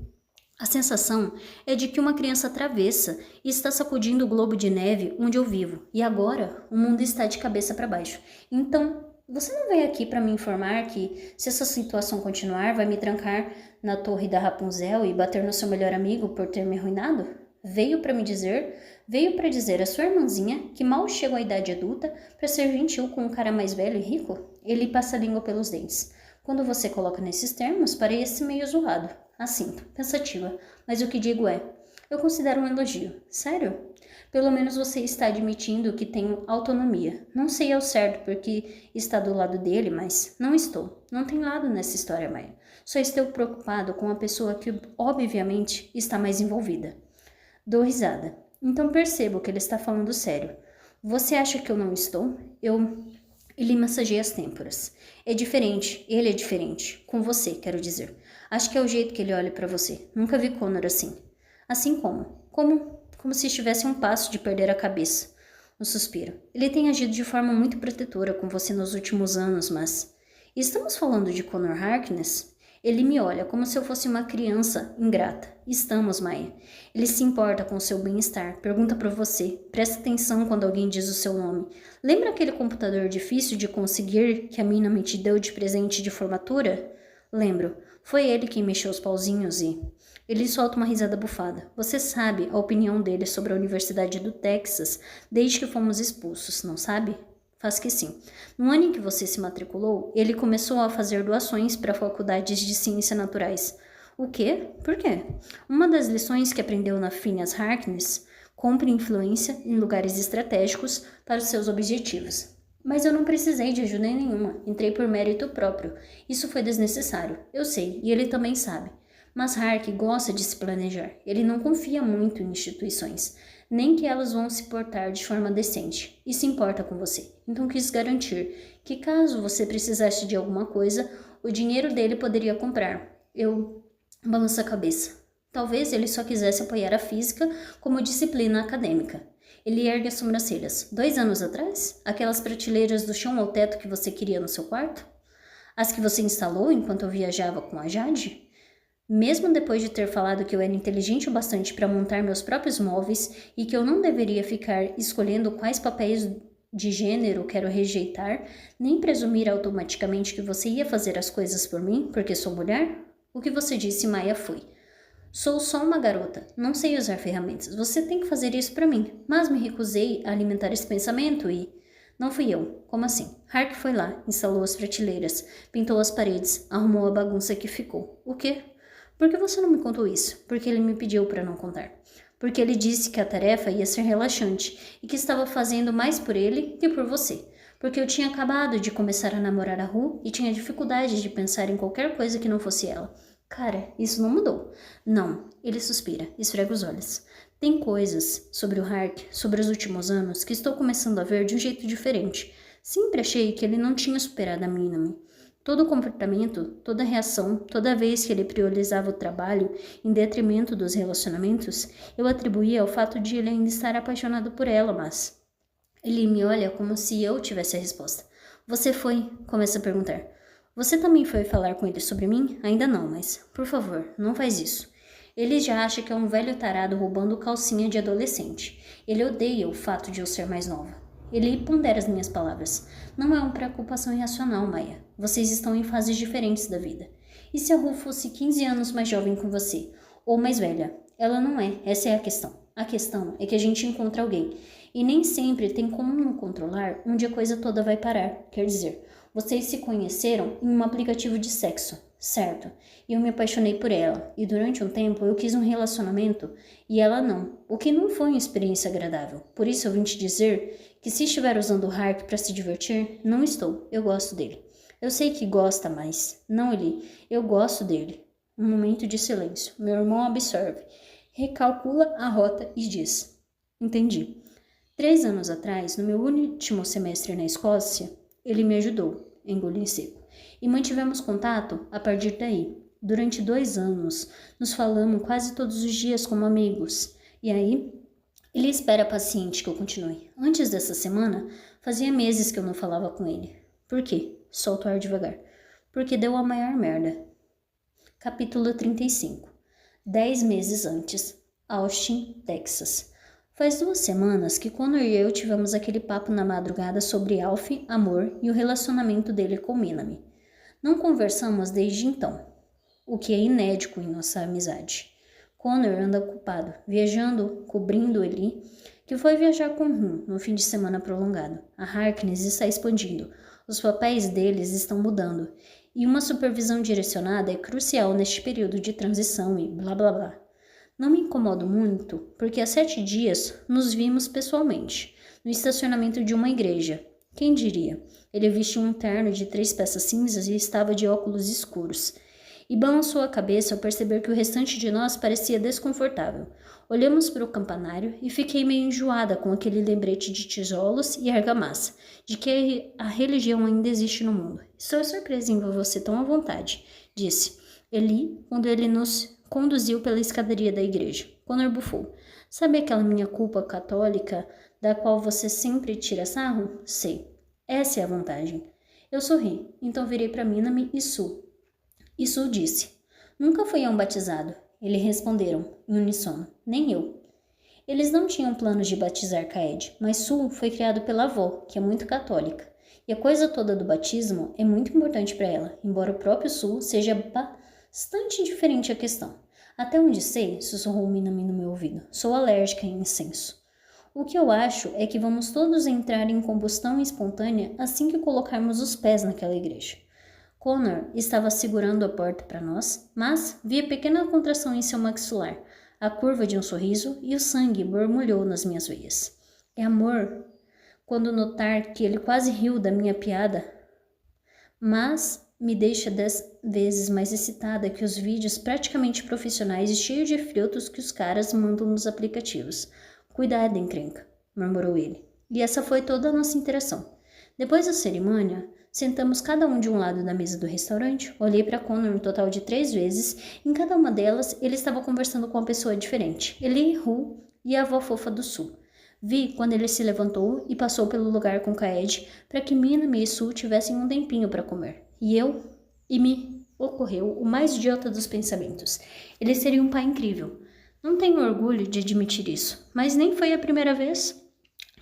A sensação é de que uma criança travessa e está sacudindo o globo de neve onde eu vivo. E agora o mundo está de cabeça para baixo. Então, você não veio aqui para me informar que, se essa situação continuar, vai me trancar na torre da Rapunzel e bater no seu melhor amigo por ter me arruinado? Veio para dizer à sua irmãzinha que mal chegou à idade adulta para ser gentil com um cara mais velho e rico? Ele passa a língua pelos dentes. Quando você coloca nesses termos, parece meio zoado. Assinto, pensativa, mas o que digo é, eu considero um elogio. Sério? Pelo menos você está admitindo que tenho autonomia. Não sei ao certo porque está do lado dele, mas não estou. Não tem lado nessa história, Maia. Só estou preocupado com a pessoa que, obviamente, está mais envolvida. Dou risada. Então percebo que ele está falando sério. Você acha que eu não estou? Ele massageia as têmporas. É diferente, ele é diferente. Com você, quero dizer. Acho que é o jeito que ele olha para você. Nunca vi Connor assim. Assim como? Como se estivesse a um passo de perder a cabeça. Um suspiro. Ele tem agido de forma muito protetora com você nos últimos anos, mas... Estamos falando de Connor Harkness? Ele me olha como se eu fosse uma criança ingrata. Estamos, Maia. Ele se importa com o seu bem-estar. Pergunta para você. Presta atenção quando alguém diz o seu nome. Lembra aquele computador difícil de conseguir que a mina me te deu de presente de formatura? Lembro. Foi ele quem mexeu os pauzinhos e... Ele solta uma risada bufada. Você sabe a opinião dele sobre a Universidade do Texas desde que fomos expulsos, não sabe? Faz que sim. No ano em que você se matriculou, ele começou a fazer doações para faculdades de ciências naturais. O quê? Por quê? Uma das lições que aprendeu na Phineas Harkness: compre influência em lugares estratégicos para os seus objetivos. Mas eu não precisei de ajuda nenhuma. Entrei por mérito próprio. Isso foi desnecessário. Eu sei, e ele também sabe. Mas Hark gosta de se planejar. Ele não confia muito em instituições, nem que elas vão se portar de forma decente, e se importa com você. Então quis garantir que, caso você precisasse de alguma coisa, o dinheiro dele poderia comprar. Eu balanço a cabeça. Talvez ele só quisesse apoiar a física como disciplina acadêmica. Ele ergue as sobrancelhas. 2 anos atrás? Aquelas prateleiras do chão ao teto que você queria no seu quarto? As que você instalou enquanto eu viajava com a Jade? Mesmo depois de ter falado que eu era inteligente o bastante para montar meus próprios móveis e que eu não deveria ficar escolhendo quais papéis de gênero quero rejeitar, nem presumir automaticamente que você ia fazer as coisas por mim, porque sou mulher? O que você disse, Maia, foi: sou só uma garota, não sei usar ferramentas, você tem que fazer isso para mim. Mas me recusei a alimentar esse pensamento e... Não fui eu. Como assim? Hark foi lá, instalou as prateleiras, pintou as paredes, arrumou a bagunça que ficou. O quê? Por que você não me contou isso? Porque ele me pediu para não contar. Porque ele disse que a tarefa ia ser relaxante e que estava fazendo mais por ele que por você. porque eu tinha acabado de começar a namorar a Ru e tinha dificuldade de pensar em qualquer coisa que não fosse ela. Cara, isso não mudou. Não, ele suspira, esfrega os olhos. Tem coisas sobre o Hark, sobre os últimos anos, que estou começando a ver de um jeito diferente. Sempre achei que ele não tinha superado a Minami. Todo o comportamento, toda reação, toda vez que ele priorizava o trabalho em detrimento dos relacionamentos, eu atribuía ao fato de ele ainda estar apaixonado por ela, mas... Ele me olha como se eu tivesse a resposta. Você foi? Começa a perguntar. Você também foi falar com ele sobre mim? Ainda não, mas, por favor, não faz isso. Ele já acha que é um velho tarado roubando calcinha de adolescente. Ele odeia o fato de eu ser mais nova. Ele pondera as minhas palavras. Não é uma preocupação irracional, Maia. Vocês estão em fases diferentes da vida. E se a Ru fosse 15 anos mais jovem que você? Ou mais velha? Ela não é. Essa é a questão. A questão é que a gente encontra alguém. E nem sempre tem como não controlar onde a coisa toda vai parar. Quer dizer, vocês se conheceram em um aplicativo de sexo, certo? E eu me apaixonei por ela. E durante um tempo eu quis um relacionamento e ela não. O que não foi uma experiência agradável. Por isso eu vim te dizer que se estiver usando o Hark para se divertir, não estou. Eu gosto dele. Eu sei que gosta, mas... Não, ele. Eu gosto dele. Um momento de silêncio. Meu irmão absorve. Recalcula a rota e diz. Entendi. 3 anos atrás, no meu último semestre na Escócia, ele me ajudou, engoli em seco, e mantivemos contato a partir daí. Durante 2 anos, nos falamos quase todos os dias como amigos. E aí, ele espera paciente que eu continue. Antes dessa semana, fazia meses que eu não falava com ele. Por quê? Solto o ar devagar. Porque deu a maior merda. Capítulo 35. 10 meses antes. Austin, Texas. Faz 2 semanas que Connor e eu tivemos aquele papo na madrugada sobre Alf, amor e o relacionamento dele com Minami. Não conversamos desde então, o que é inédito em nossa amizade. Connor anda ocupado, viajando, cobrindo ele, que foi viajar com Rum no fim de semana prolongado. A Harkness está expandindo, os papéis deles estão mudando, e uma supervisão direcionada é crucial neste período de transição e blá blá blá. Não me incomodo muito, porque há 7 dias nos vimos pessoalmente, no estacionamento de uma igreja. Quem diria? Ele vestiu um terno de 3 peças cinzas e estava de óculos escuros. E balançou a cabeça ao perceber que o restante de nós parecia desconfortável. Olhamos para o campanário e fiquei meio enjoada com aquele lembrete de tijolos e argamassa, de que a religião ainda existe no mundo. Estou surpresa em ver você tão à vontade, disse Eli, quando ele nos conduziu pela escadaria da igreja. Connor bufou. Sabe aquela minha culpa católica da qual você sempre tira sarro? Sei. Essa é a vantagem. Eu sorri, então virei para Minami e Su. E Su disse. Nunca fui a um batizado. Eles responderam, em uníssono. Nem eu. Eles não tinham planos de batizar Kaed, mas Su foi criado pela avó, que é muito católica. E a coisa toda do batismo é muito importante para ela, embora o próprio Su seja bastante indiferente à questão. Até onde sei, sussurrou Minami no meu ouvido, sou alérgica a incenso. O que eu acho é que vamos todos entrar em combustão espontânea assim que colocarmos os pés naquela igreja. Connor estava segurando a porta para nós, mas via pequena contração em seu maxilar, a curva de um sorriso e o sangue borbulhou nas minhas veias. É amor, quando notar que ele quase riu da minha piada, mas me deixa 10 vezes mais excitada que os vídeos praticamente profissionais e cheios de filtros que os caras mandam nos aplicativos. Cuidado, encrenca, murmurou ele. E essa foi toda a nossa interação. Depois da cerimônia, sentamos cada um de um lado da mesa do restaurante. Olhei para Connor um total de 3 vezes. Em cada uma delas, ele estava conversando com uma pessoa diferente. Eli, Ru e a avó fofa do sul. Vi quando ele se levantou e passou pelo lugar com Kaed para que Minami e Su tivessem um tempinho para comer. E me ocorreu o mais idiota dos pensamentos. Ele seria um pai incrível. Não tenho orgulho de admitir isso, mas nem foi a primeira vez.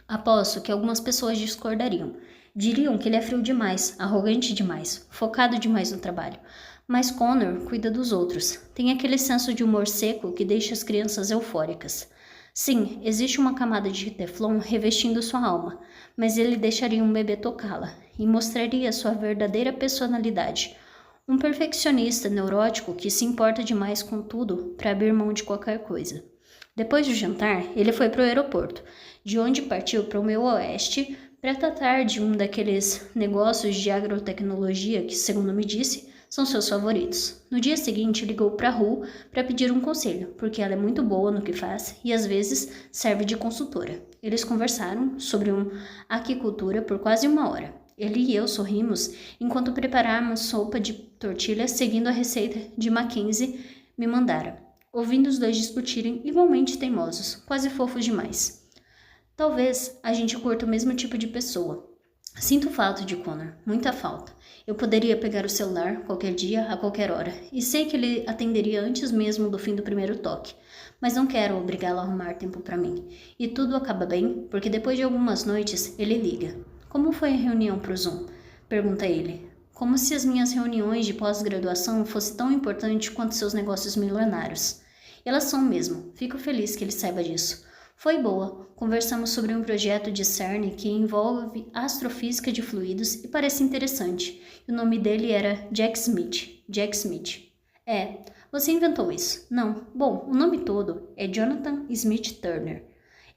Aposto que algumas pessoas discordariam. Diriam que ele é frio demais, arrogante demais, focado demais no trabalho. Mas Connor cuida dos outros. Tem aquele senso de humor seco que deixa as crianças eufóricas. Sim, existe uma camada de teflon revestindo sua alma, mas ele deixaria um bebê tocá-la e mostraria sua verdadeira personalidade. Um perfeccionista neurótico que se importa demais com tudo para abrir mão de qualquer coisa. Depois do jantar, ele foi para o aeroporto, de onde partiu para o meio oeste para tratar de um daqueles negócios de agrotecnologia que, segundo me disse, são seus favoritos. No dia seguinte, ligou para Ru para pedir um conselho, porque ela é muito boa no que faz e às vezes serve de consultora. Eles conversaram sobre aquicultura por quase 1 hora. Ele e eu sorrimos enquanto preparávamos sopa de tortilha seguindo a receita de Mackenzie me mandara, ouvindo os dois discutirem igualmente teimosos, quase fofos demais. Talvez a gente curta o mesmo tipo de pessoa. Sinto falta de Connor, muita falta. Eu poderia pegar o celular qualquer dia, a qualquer hora, e sei que ele atenderia antes mesmo do fim do primeiro toque, mas não quero obrigá-lo a arrumar tempo para mim. E tudo acaba bem, porque depois de algumas noites ele liga. Como foi a reunião pro Zoom? Pergunta ele. Como se as minhas reuniões de pós-graduação fossem tão importantes quanto seus negócios milionários. Elas são mesmo, fico feliz que ele saiba disso. Foi boa, conversamos sobre um projeto de CERN que envolve astrofísica de fluidos e parece interessante. O nome dele era Jack Smith. Jack Smith. É, você inventou isso. Não, bom, o nome todo é Jonathan Smith Turner.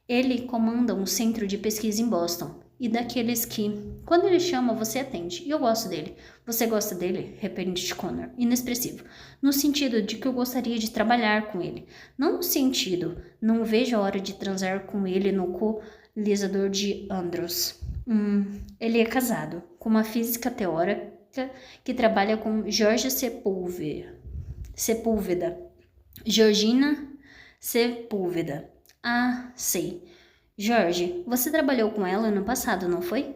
Ele comanda um centro de pesquisa em Boston. E daqueles que, quando ele chama, você atende. E eu gosto dele. Você gosta dele? Repreende Connor, inexpressivo. No sentido de que eu gostaria de trabalhar com ele. Não no sentido, não vejo a hora de transar com ele no colisador de Andros. Ele é casado com uma física teórica que trabalha com Georgia Sepúlveda. Georgina Sepúlveda. Ah, sei. Jorge, você trabalhou com ela no passado, não foi?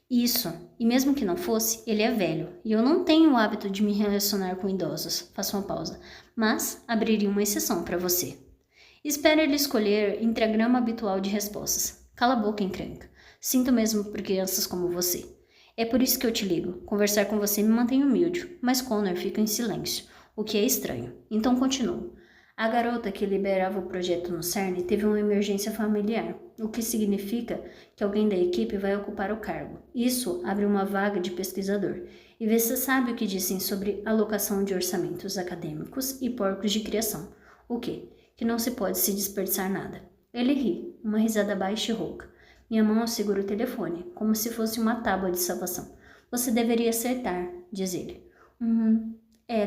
Isso, e mesmo que não fosse, ele é velho, e eu não tenho o hábito de me relacionar com idosos. Faço uma pausa, mas abriria uma exceção para você. Espero ele escolher entre a grama habitual de respostas. Cala a boca, encrenca. Sinto mesmo por crianças como você. É por isso que eu te ligo. Conversar com você me mantém humilde, mas Connor fica em silêncio, o que é estranho. Então continuo. A garota que liderava o projeto no CERN teve uma emergência familiar, o que significa que alguém da equipe vai ocupar o cargo. Isso abre uma vaga de pesquisador. E você sabe o que dizem sobre alocação de orçamentos acadêmicos e porcos de criação. O quê? Que não se pode se desperdiçar nada. Ele ri, uma risada baixa e rouca. Minha mão segura o telefone, como se fosse uma tábua de salvação. Você deveria acertar, diz ele.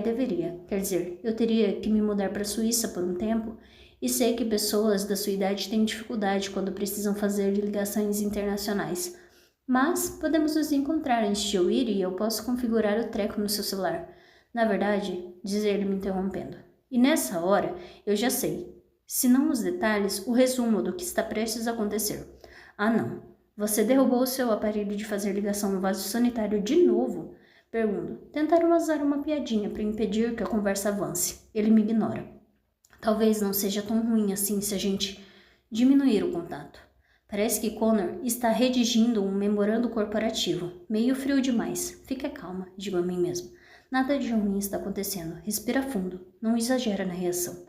Deveria. Quer dizer, eu teria que me mudar para a Suíça por um tempo e sei que pessoas da sua idade têm dificuldade quando precisam fazer ligações internacionais. Mas podemos nos encontrar antes de eu ir e eu posso configurar o treco no seu celular. Na verdade, diz ele me interrompendo. E nessa hora, eu já sei. Se não os detalhes, o resumo do que está prestes a acontecer. Ah, não. Você derrubou o seu aparelho de fazer ligação no vaso sanitário de novo? Pergunto. Tentaram usar uma piadinha para impedir que a conversa avance. Ele me ignora. Talvez não seja tão ruim assim se a gente diminuir o contato. Parece que Connor está redigindo um memorando corporativo. Meio frio demais. Fica calma, digo a mim mesmo. Nada de ruim está acontecendo. Respira fundo. Não exagera na reação.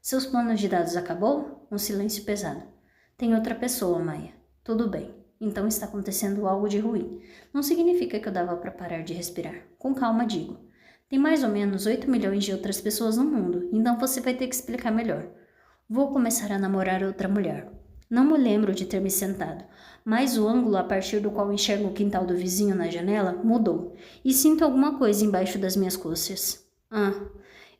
Seus planos de dados acabou? Um silêncio pesado. Tem outra pessoa, Maia. Tudo bem. Então está acontecendo algo de ruim. Não significa que eu dava para parar de respirar. Com calma, digo. Tem mais ou menos 8 milhões de outras pessoas no mundo, então você vai ter que explicar melhor. Vou começar a namorar outra mulher. Não me lembro de ter me sentado, mas o ângulo a partir do qual enxergo o quintal do vizinho na janela mudou, e sinto alguma coisa embaixo das minhas coxas.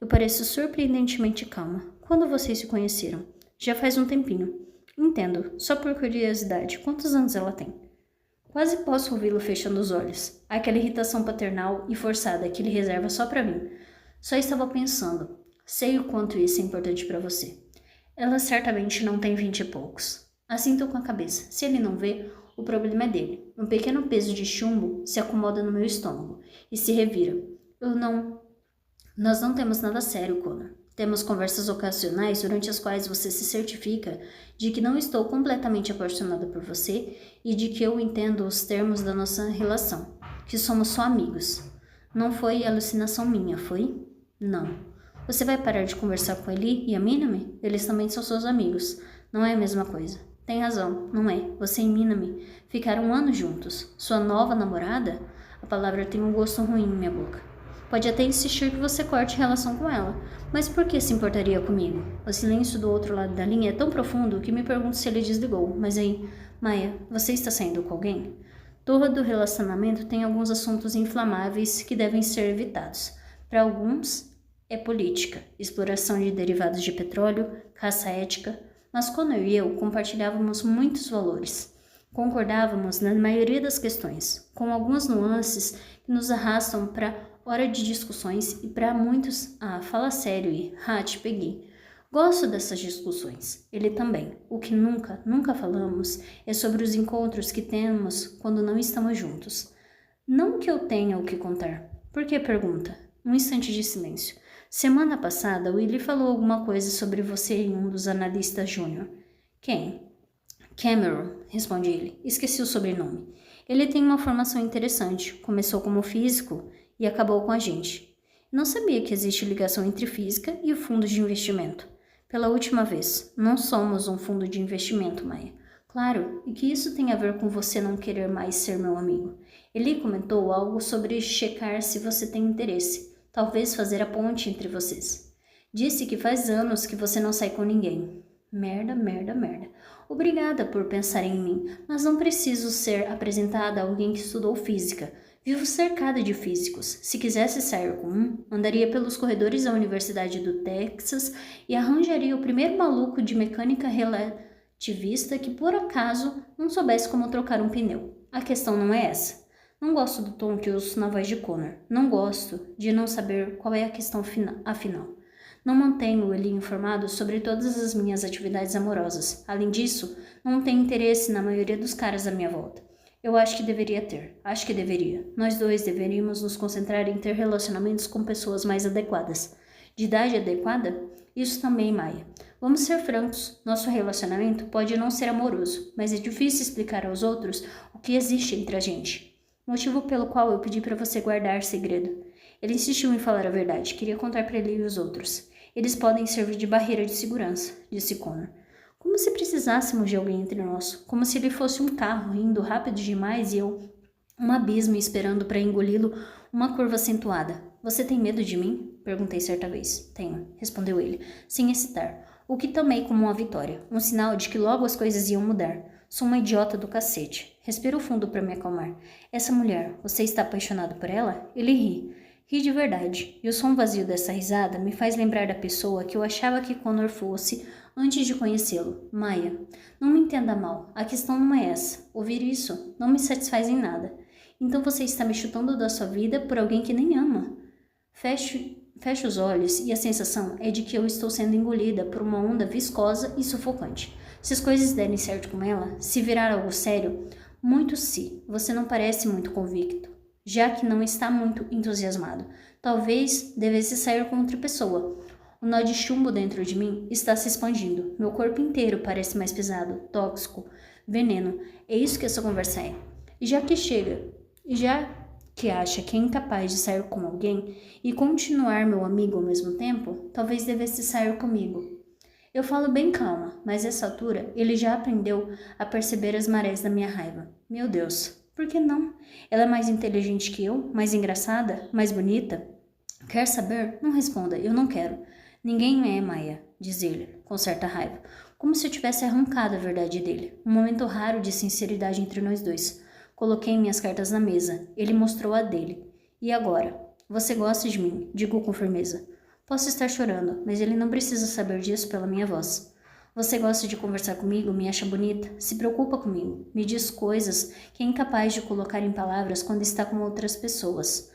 Eu pareço surpreendentemente calma. Quando vocês se conheceram? Já faz um tempinho. Entendo, só por curiosidade, quantos anos ela tem? Quase posso ouvi-lo fechando os olhos. Aquela irritação paternal e forçada que ele reserva só para mim. Só estava pensando. Sei o quanto isso é importante para você. Ela certamente não tem 20 e poucos. Assinto com a cabeça. Se ele não vê, o problema é dele. Um pequeno peso de chumbo se acomoda no meu estômago e se revira. Nós não temos nada sério, Connor. Temos conversas ocasionais durante as quais você se certifica de que não estou completamente apaixonada por você e de que eu entendo os termos da nossa relação, que somos só amigos. Não foi alucinação minha, foi? Não. Você vai parar de conversar com ele e a Minami? Eles também são seus amigos. Não é a mesma coisa. Tem razão, não é. Você e Minami ficaram 1 ano juntos. Sua nova namorada? A palavra tem um gosto ruim em minha boca. Pode até insistir que você corte relação com ela. Mas por que se importaria comigo? O silêncio do outro lado da linha é tão profundo que me pergunto se ele desligou. Mas aí, Maia, você está saindo com alguém? Todo relacionamento tem alguns assuntos inflamáveis que devem ser evitados. Para alguns, é política, exploração de derivados de petróleo, caça ética, mas Connor e eu compartilhávamos muitos valores. Concordávamos na maioria das questões, com algumas nuances que nos arrastam para hora de discussões e para muitos, fala sério e, te peguei. Gosto dessas discussões, ele também. O que nunca falamos é sobre os encontros que temos quando não estamos juntos. Não que eu tenha o que contar. Por que pergunta? Um instante de silêncio. Semana passada, Willie falou alguma coisa sobre você em um dos analistas júnior. Quem? Cameron, responde ele. Esqueci o sobrenome. Ele tem uma formação interessante. Começou como físico e acabou com a gente. Não sabia que existe ligação entre física e o fundo de investimento. Pela última vez, não somos um fundo de investimento, Maia. Claro, e que isso tem a ver com você não querer mais ser meu amigo. Ele comentou algo sobre checar se você tem interesse. Talvez fazer a ponte entre vocês. Disse que faz anos que você não sai com ninguém. Merda. Obrigada por pensar em mim, mas não preciso ser apresentada a alguém que estudou física. Vivo cercada de físicos. Se quisesse sair com um, andaria pelos corredores da Universidade do Texas e arranjaria o primeiro maluco de mecânica relativista que por acaso não soubesse como trocar um pneu. A questão não é essa. Não gosto do tom que uso na voz de Connor. Não gosto de não saber qual é a questão afinal. Não mantenho ele informado sobre todas as minhas atividades amorosas. Além disso, não tenho interesse na maioria dos caras à minha volta. Eu acho que deveria ter. Acho que deveria. Nós dois deveríamos nos concentrar em ter relacionamentos com pessoas mais adequadas. De idade adequada? Isso também, Maia. Vamos ser francos. Nosso relacionamento pode não ser amoroso, mas é difícil explicar aos outros o que existe entre a gente. Motivo pelo qual eu pedi para você guardar segredo. Ele insistiu em falar a verdade. Queria contar para ele e os outros. Eles podem servir de barreira de segurança, disse Connor. Como se precisássemos de alguém entre nós. Como se ele fosse um carro indo rápido demais e eu um abismo esperando para engoli-lo, uma curva acentuada. Você tem medo de mim? Perguntei certa vez. Tenho, respondeu ele, sem hesitar. O que tomei como uma vitória. Um sinal de que logo as coisas iam mudar. Sou uma idiota do cacete. Respiro fundo para me acalmar. Essa mulher, você está apaixonado por ela? Ele ri. Ri de verdade. E o som vazio dessa risada me faz lembrar da pessoa que eu achava que Connor fosse antes de conhecê-lo. Maia, não me entenda mal. A questão não é essa. Ouvir isso não me satisfaz em nada. Então você está me chutando da sua vida por alguém que nem ama. Fecho os olhos e a sensação é de que eu estou sendo engolida por uma onda viscosa e sufocante. Se as coisas derem certo com ela, se virar algo sério, muito se. Você não parece muito convicto, já que não está muito entusiasmado. Talvez devesse sair com outra pessoa. O nó de chumbo dentro de mim está se expandindo. Meu corpo inteiro parece mais pesado, tóxico, veneno. É isso que essa conversa é. E já que acha que é incapaz de sair com alguém e continuar meu amigo ao mesmo tempo, talvez devesse sair comigo. Eu falo bem calma, mas nessa altura ele já aprendeu a perceber as marés da minha raiva. Meu Deus, por que não? Ela é mais inteligente que eu, mais engraçada, mais bonita? Quer saber? Não responda, eu não quero. Ninguém é, Maia, diz ele, com certa raiva, como se eu tivesse arrancado a verdade dele. Um momento raro de sinceridade entre nós dois. Coloquei minhas cartas na mesa. Ele mostrou a dele. E agora? Você gosta de mim? Digo com firmeza. Posso estar chorando, mas ele não precisa saber disso pela minha voz. Você gosta de conversar comigo, me acha bonita, se preocupa comigo, me diz coisas que é incapaz de colocar em palavras quando está com outras pessoas.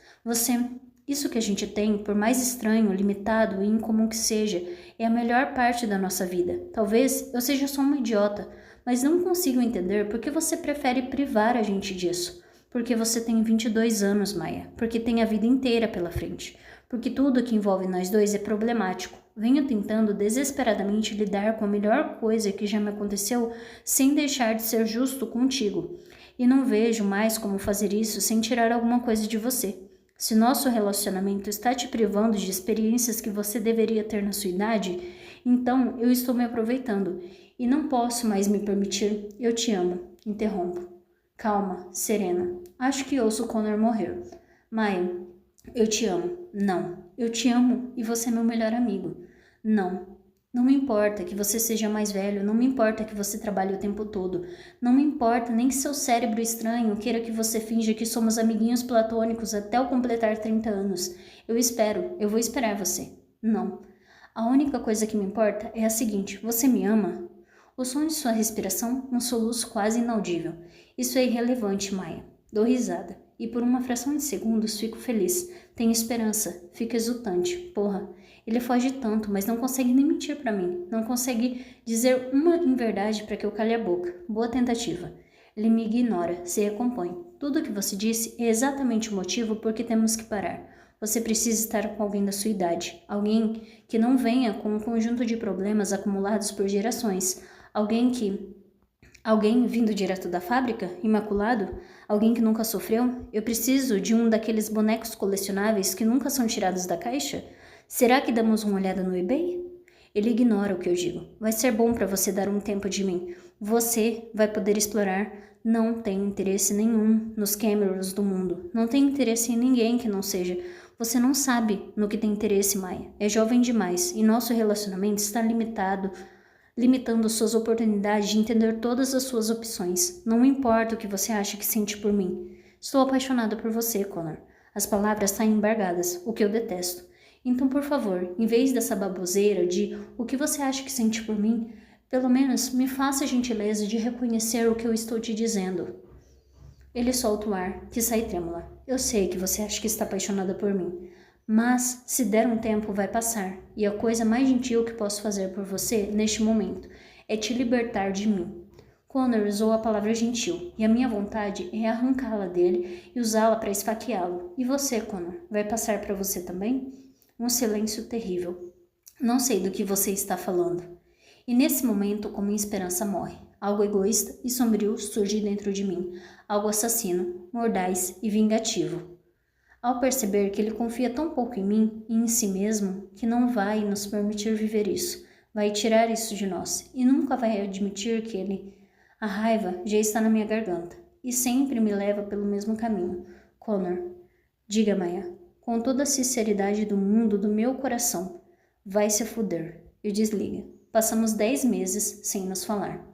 Isso que a gente tem, por mais estranho, limitado e incomum que seja, é a melhor parte da nossa vida. Talvez eu seja só uma idiota, mas não consigo entender por que você prefere privar a gente disso. Porque você tem 22 anos, Maia, porque tem a vida inteira pela frente. Porque tudo que envolve nós dois é problemático. Venho tentando desesperadamente lidar com a melhor coisa que já me aconteceu sem deixar de ser justo contigo. E não vejo mais como fazer isso sem tirar alguma coisa de você. Se nosso relacionamento está te privando de experiências que você deveria ter na sua idade, então eu estou me aproveitando e não posso mais me permitir. Eu te amo. Interrompo. Calma, serena. Acho que ouço Connor morrer. Maia, Eu te amo. Não. Eu te amo e você é meu melhor amigo. Não. Não me importa que você seja mais velho, não me importa que você trabalhe o tempo todo, não me importa nem que seu cérebro estranho queira que você finja que somos amiguinhos platônicos até eu completar 30 anos. Eu vou esperar você. Não. A única coisa que me importa é a seguinte: você me ama? O som de sua respiração, um soluço quase inaudível. Isso é irrelevante, Maia. Dou risada. E por uma fração de segundos fico feliz. Tenho esperança. Fico exultante. Porra, ele foge tanto, mas não consegue nem mentir pra mim. Não consegue dizer uma inverdade para que eu cale a boca. Boa tentativa. Ele me ignora, se recompõe. Tudo o que você disse é exatamente o motivo por que temos que parar. Você precisa estar com alguém da sua idade. Alguém que não venha com um conjunto de problemas acumulados por gerações. Alguém vindo direto da fábrica, imaculado? Alguém que nunca sofreu? Eu preciso de um daqueles bonecos colecionáveis que nunca são tirados da caixa? Será que damos uma olhada no eBay? Ele ignora o que eu digo. Vai ser bom para você dar um tempo de mim. Você vai poder explorar. Não tem interesse nenhum nos Camerons do mundo. Não tem interesse em ninguém que não seja. Você não sabe no que tem interesse, Maia. É jovem demais e nosso relacionamento está limitando suas oportunidades de entender todas as suas opções. Não importa o que você acha que sente por mim. Estou apaixonada por você, Connor. As palavras saem embargadas, o que eu detesto. Então, por favor, em vez dessa baboseira de o que você acha que sente por mim, pelo menos me faça a gentileza de reconhecer o que eu estou te dizendo. Ele solta o ar, que sai trêmula. Eu sei que você acha que está apaixonada por mim. Mas, se der um tempo, vai passar, e a coisa mais gentil que posso fazer por você, neste momento, é te libertar de mim. Connor usou a palavra gentil, e a minha vontade é arrancá-la dele e usá-la para esfaqueá-lo. E você, Connor, vai passar para você também? Um silêncio terrível. Não sei do que você está falando. E nesse momento, como minha esperança morre. Algo egoísta e sombrio surge dentro de mim. Algo assassino, mordaz e vingativo. Ao perceber que ele confia tão pouco em mim e em si mesmo, que não vai nos permitir viver isso, vai tirar isso de nós e nunca vai admitir que a raiva já está na minha garganta e sempre me leva pelo mesmo caminho. Connor, diga, Maia, com toda a sinceridade do mundo, do meu coração, vai se fuder. E desliga. Passamos 10 meses sem nos falar.